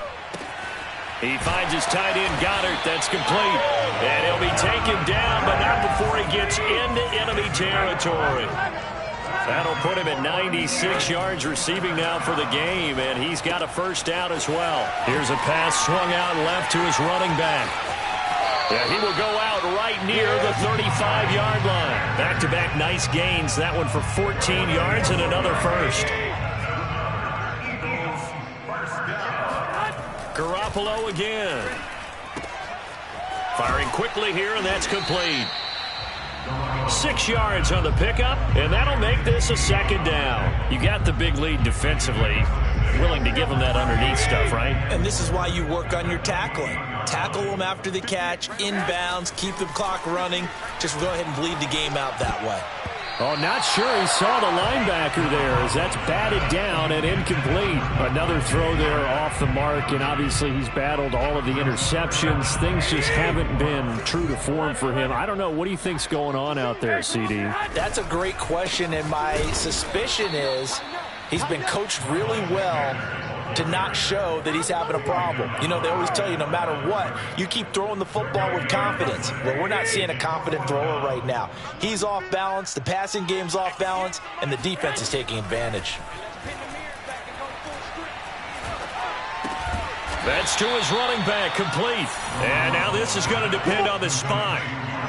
He finds his tight end, Goddard. That's complete. And he'll be taken down, but not before he gets into enemy territory. That'll put him at 96 yards receiving now for the game, and he's got a first down as well. Here's a pass swung out left to his running back. Yeah, he will go out right near the 35-yard line. Back-to-back nice gains. That one for 14 yards and another first. Garoppolo again. Firing quickly here, and that's complete. 6 yards on the pickup, and that'll make this a 2nd down. You got the big lead defensively. Willing to give them that underneath stuff, right? And this is why you work on your tackling. Tackle them after the catch, inbounds, keep the clock running. Just go ahead and bleed the game out that way. Oh, not sure he saw the linebacker there as that's batted down and incomplete. Another throw there off the mark, and obviously he's battled all of the interceptions. Things just haven't been true to form for him. I don't know. What do you think's going on out there, CD? That's a great question, and my suspicion is he's been coached really well to not show that he's having a problem. You know, they always tell you no matter what, you keep throwing the football with confidence. Well, we're not seeing a confident thrower right now. He's off balance, the passing game's off balance, and the defense is taking advantage. That's to his running back, complete. And now this is going to depend on the spot.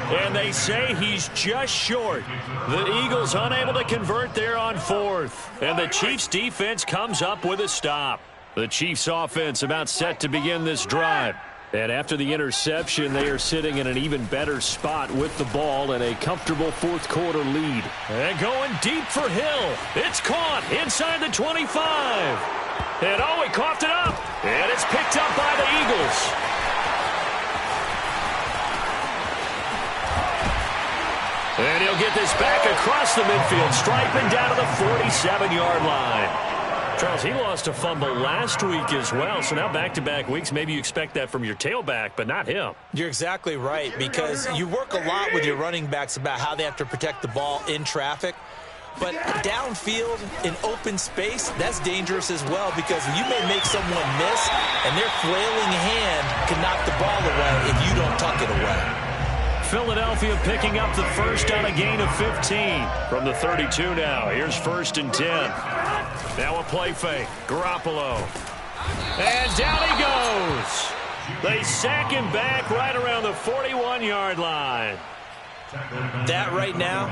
And they say he's just short. The Eagles unable to convert there on 4th. And the Chiefs defense comes up with a stop. The Chiefs offense about set to begin this drive. And after the interception, they are sitting in an even better spot with the ball and a comfortable fourth quarter lead. And going deep for Hill. It's caught inside the 25. And oh, he coughed it up. And it's picked up by the Eagles. And he'll get this back across the midfield, striping down to the 47-yard line. Charles, he lost a fumble last week as well, so now back-to-back weeks, maybe you expect that from your tailback, but not him. You're exactly right, because you work a lot with your running backs about how they have to protect the ball in traffic. But downfield in open space, that's dangerous as well, because you may make someone miss, and their flailing hand can knock the ball away if you don't tuck it away. Philadelphia picking up the first on a gain of 15 from the 32 now. Here's 1st and 10. Now a play fake. Garoppolo. And down he goes. They sack him back right around the 41-yard line. That right now,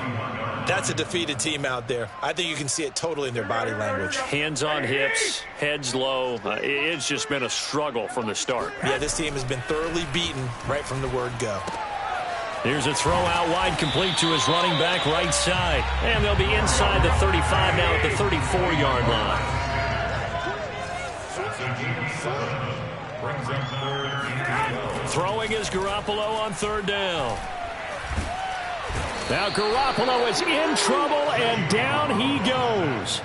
that's a defeated team out there. I think you can see it totally in their body language. Hands on hips, heads low. It's just been a struggle from the start. Yeah, this team has been thoroughly beaten right from the word go. Here's a throw out wide, complete to his running back right side. And they'll be inside the 35 now at the 34-yard line. Throwing is Garoppolo on 3rd down. Now Garoppolo is in trouble, and down he goes.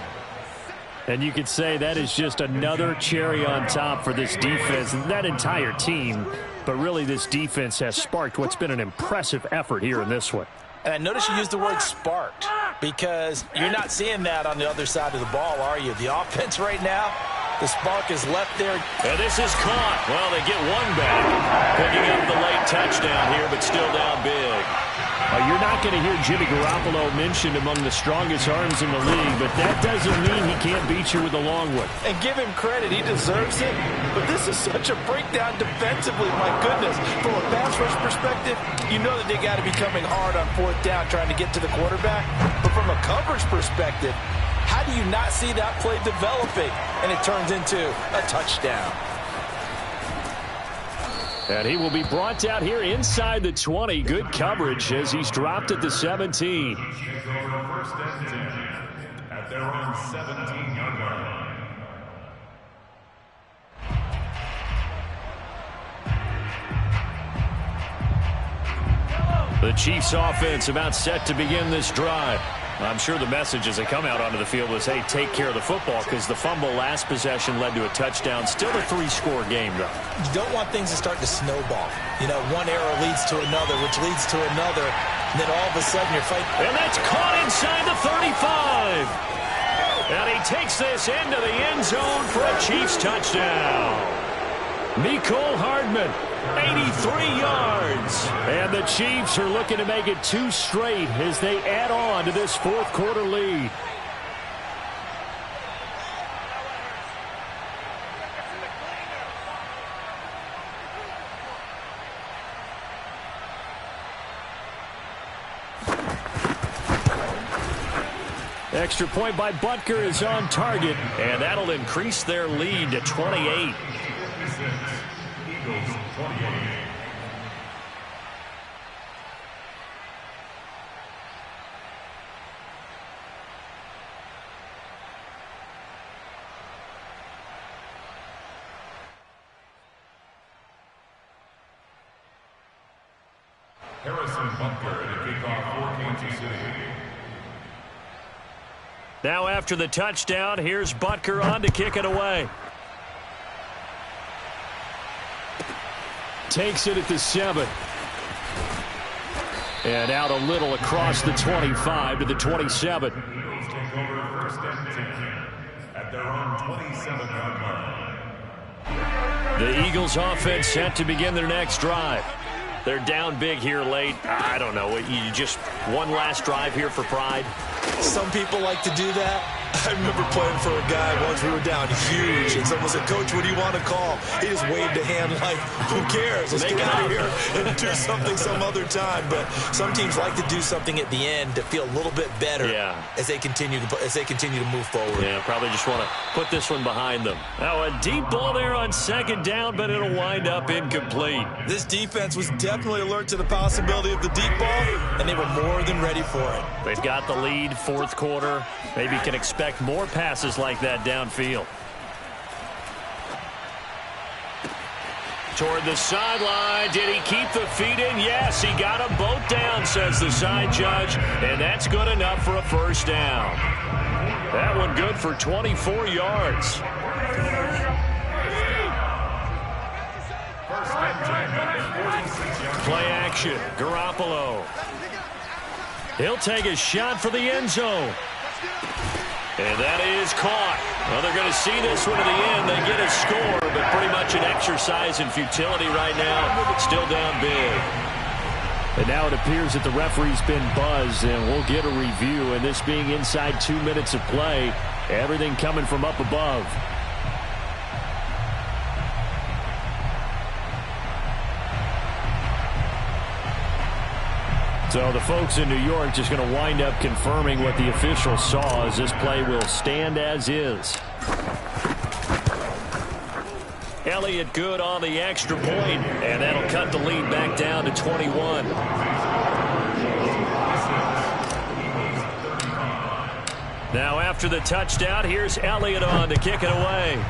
And you could say that is just another cherry on top for this defense and that entire team. But really, this defense has sparked what's been an impressive effort here in this one. And I notice you used the word sparked, because you're not seeing that on the other side of the ball, are you? The offense right now, the spark is left there. And this is caught. Well, they get one back. Picking up the late touchdown here, but still down big. You're not going to hear Jimmy Garoppolo mentioned among the strongest arms in the league, but that doesn't mean he can't beat you with a long one. And give him credit, he deserves it. But this is such a breakdown defensively, my goodness. From a pass rush perspective, you know that they got to be coming hard on 4th down trying to get to the quarterback. But from a coverage perspective, how do you not see that play developing? And it turns into a touchdown. And he will be brought out here inside the 20. Good coverage as he's dropped at the 17. At their own 17-yard line. The Chiefs offense about set to begin this drive. I'm sure the message as they come out onto the field was, hey, take care of the football, because the fumble last possession led to a touchdown. Still a 3-score game, though. You don't want things to start to snowball. You know, one error leads to another, which leads to another, and then all of a sudden you're fighting. And that's caught inside the 35. And he takes this into the end zone for a Chiefs touchdown. Mecole Hardman, 83 yards. And the Chiefs are looking to make it 2 straight as they add on to this fourth quarter lead. Extra point by Butker is on target, and that'll increase their lead to 28. Eagles 28. Harrison Butker to kick off for Kansas City. Now after the touchdown, here's Butker on to kick it away. Takes it at the 7. And out a little across the 25 to the 27. Eagles take over 1st and 10 at their own 27-yard line. The Eagles offense set to begin their next drive. They're down big here late. I don't know. You just one last drive here for pride. Some people like to do that. I remember playing for a guy once. We were down huge, and someone said, "Coach, what do you want to call?" He just waved a hand like, "Who cares? Let's get out of here and do something some other time." But some teams like to do something at the end to feel a little bit better as they continue to move forward. Yeah, probably just want to put this one behind them. Now a deep ball there on second down, but it'll wind up incomplete. This defense was definitely alert to the possibility of the deep ball, and they were more than ready for it. They've got the lead, fourth quarter. Maybe can expect more passes like that downfield. Toward the sideline. Did he keep the feet in? Yes, he got them both down, says the side judge, and that's good enough for a first down. That one good for 24 yards. Play action. Garoppolo. He'll take a shot for the end zone. And that is caught. Well, they're going to see this one to the end. They get a score, but pretty much an exercise in futility right now. Still down big. And now it appears that the referee's been buzzed, and we'll get a review. And this being inside 2 minutes of play, everything coming from up above. So the folks in New York just going to wind up confirming what the officials saw, as this play will stand as is. Elliott good on the extra point, and that'll cut the lead back down to 21. Now after the touchdown, here's Elliott on to kick it away.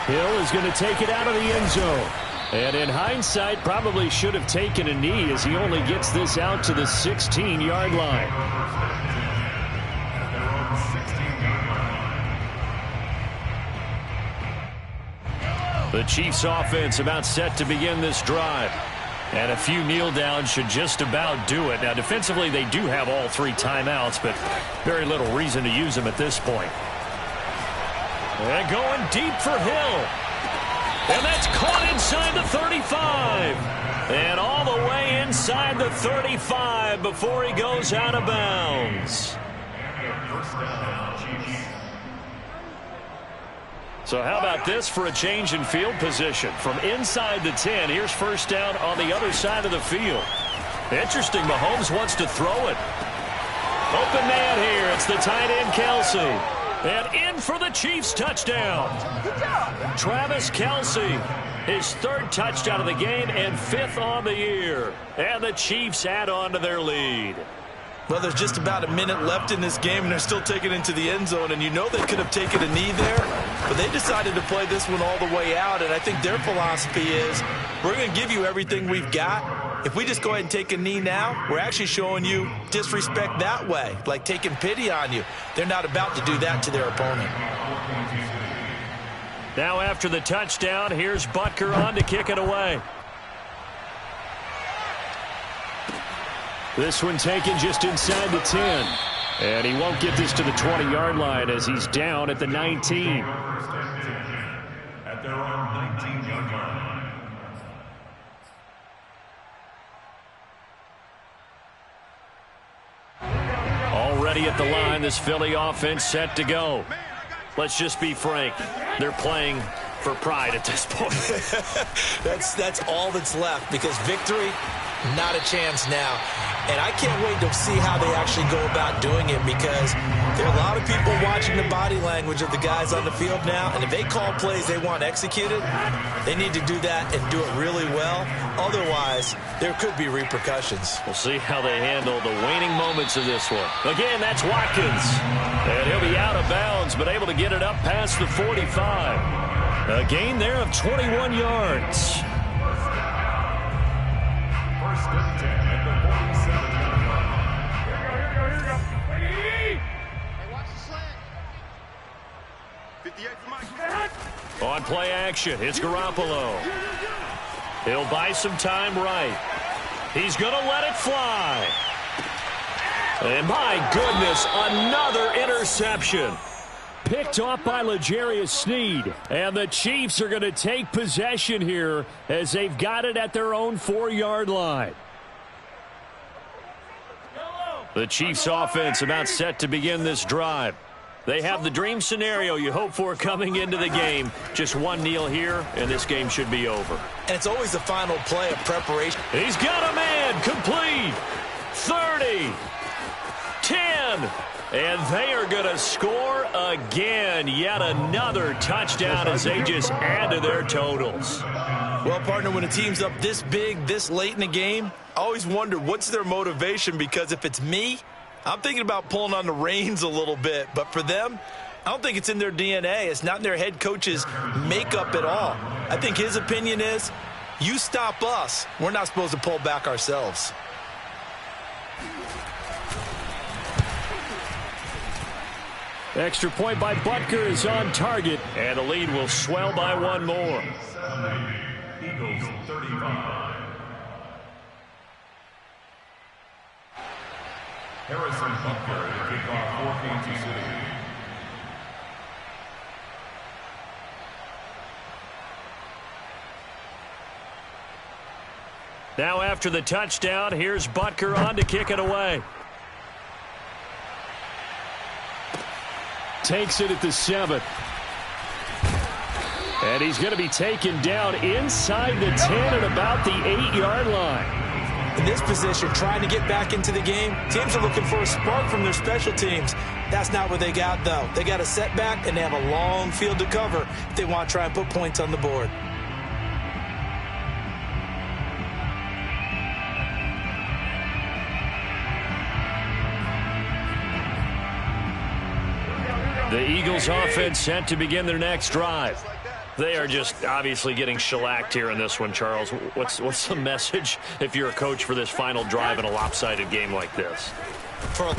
Hill is going to take it out of the end zone. And in hindsight, probably should have taken a knee, as he only gets this out to the 16-yard line. The Chiefs offense about set to begin this drive. And a few kneel downs should just about do it. Now defensively they do have all three timeouts, but very little reason to use them at this point. And going deep for Hill. And that's caught inside the 35. And all the way inside the 35 before he goes out of bounds. So how about this for a change in field position? From inside the 10, here's first down on the other side of the field. Interesting, Mahomes wants to throw it. Open man here, it's the tight end Kelce. And in for the Chiefs touchdown. Travis Kelce, his third touchdown of the game and fifth on the year. And the Chiefs add on to their lead. Well, there's just about a minute left in this game, and they're still taking it into the end zone. And you know they could have taken a knee there, but they decided to play this one all the way out. And I think their philosophy is, we're going to give you everything we've got. If we just go ahead and take a knee now, we're actually showing you disrespect that way, like taking pity on you. They're not about to do that to their opponent. Now after the touchdown, here's Butker on to kick it away. This one taken just inside the 10. And he won't get this to the 20-yard line as he's down at the 19. At their own 19-yard line. Already at the line, this Philly offense set to go. Let's just be frank. They're playing for pride at this point. That's all that's left, because victory, not a chance now. And I can't wait to see how they actually go about doing it, because there are a lot of people watching the body language of the guys on the field now, and if they call plays they want executed, they need to do that and do it really well. Otherwise, there could be repercussions. We'll see how they handle the waning moments of this one. Again, that's Watkins. And he'll be out of bounds, but able to get it up past the 45. A gain there of 21 yards. First and 10 at the 47-yard line. Hey, watch the slant. 58 for Mike. On play action, it's Garoppolo. He'll buy some time right. He's going to let it fly. And my goodness, another interception. Picked off by L'Jarius Sneed. And the Chiefs are going to take possession here as they've got it at their own 4-yard line. The Chiefs offense about set to begin this drive. They have the dream scenario you hope for coming into the game. Just one kneel here, and this game should be over. And it's always the final play of preparation. He's got a man complete. 30. 10. And they are going to score again. Yet another touchdown as they just add to their totals. Well, partner, when a team's up this big, this late in the game, I always wonder what's their motivation, because if it's me, I'm thinking about pulling on the reins a little bit. But for them, I don't think it's in their DNA. It's not in their head coach's makeup at all. I think his opinion is, you stop us, we're not supposed to pull back ourselves. Extra point by Butker is on target, and the lead will swell by one more. Eagles 35. Harrison Butker to kick off for Kansas City. Now after the touchdown, here's Butker on to kick it away. Takes it at the 7. And he's going to be taken down inside the 10 at about the 8-yard line. In this position, trying to get back into the game, teams are looking for a spark from their special teams. That's not what they got, though. They got a setback, and they have a long field to cover if they want to try and put points on the board. The Eagles offense set to begin their next drive. They are just obviously getting shellacked here in this one, Charles. What's the message if you're a coach for this final drive in a lopsided game like this?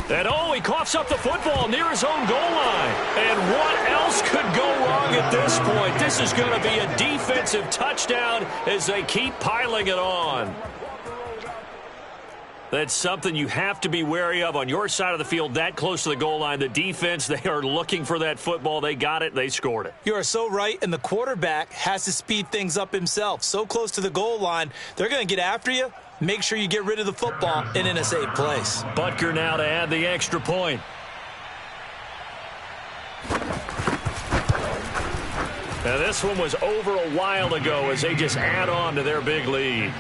And he coughs up the football near his own goal line. And what else could go wrong at this point? This is going to be a defensive touchdown as they keep piling it on. That's something you have to be wary of on your side of the field, that close to the goal line. The defense, they are looking for that football. They got it. They scored it. You are so right, and the quarterback has to speed things up himself. So close to the goal line, they're going to get after you. Make sure you get rid of the football and in a safe place. Butker now to add the extra point. Now this one was over a while ago as they just add on to their big lead.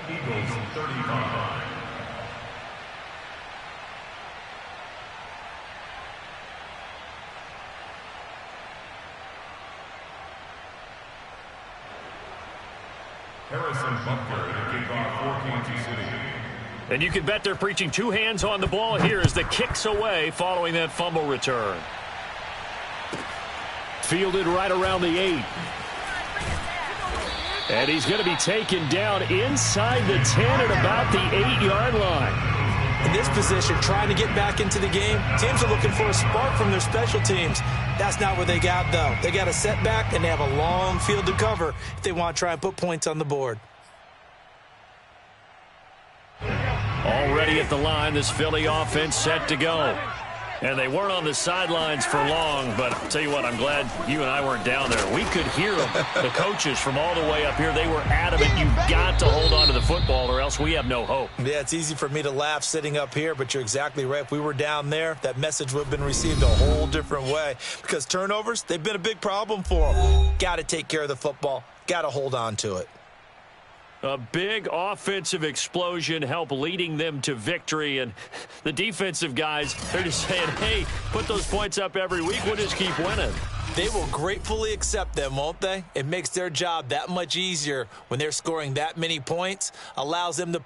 Eagles 35. Harrison Butker to kick off for Kansas City. And you can bet they're preaching two hands on the ball here as the kick's away following that fumble return. Fielded right around the 8. And he's going to be taken down inside the 10 at about the 8-yard line. In this position, trying to get back into the game, teams are looking for a spark from their special teams. That's not what they got, though. They got a setback, and they have a long field to cover if they want to try and put points on the board. Already at the line, this Philly offense set to go. And they weren't on the sidelines for long, but I'll tell you what, I'm glad you and I weren't down there. We could hear them, the coaches from all the way up here. They were adamant, you've got to hold on to the football or else we have no hope. Yeah, it's easy for me to laugh sitting up here, but you're exactly right. If we were down there, that message would have been received a whole different way because turnovers, they've been a big problem for them. Got to take care of the football. Got to hold on to it. A big offensive explosion helped leading them to victory. And the defensive guys, they're just saying, hey, put those points up every week. We'll just keep winning. They will gratefully accept them, won't they? It makes their job that much easier when they're scoring that many points, allows them to play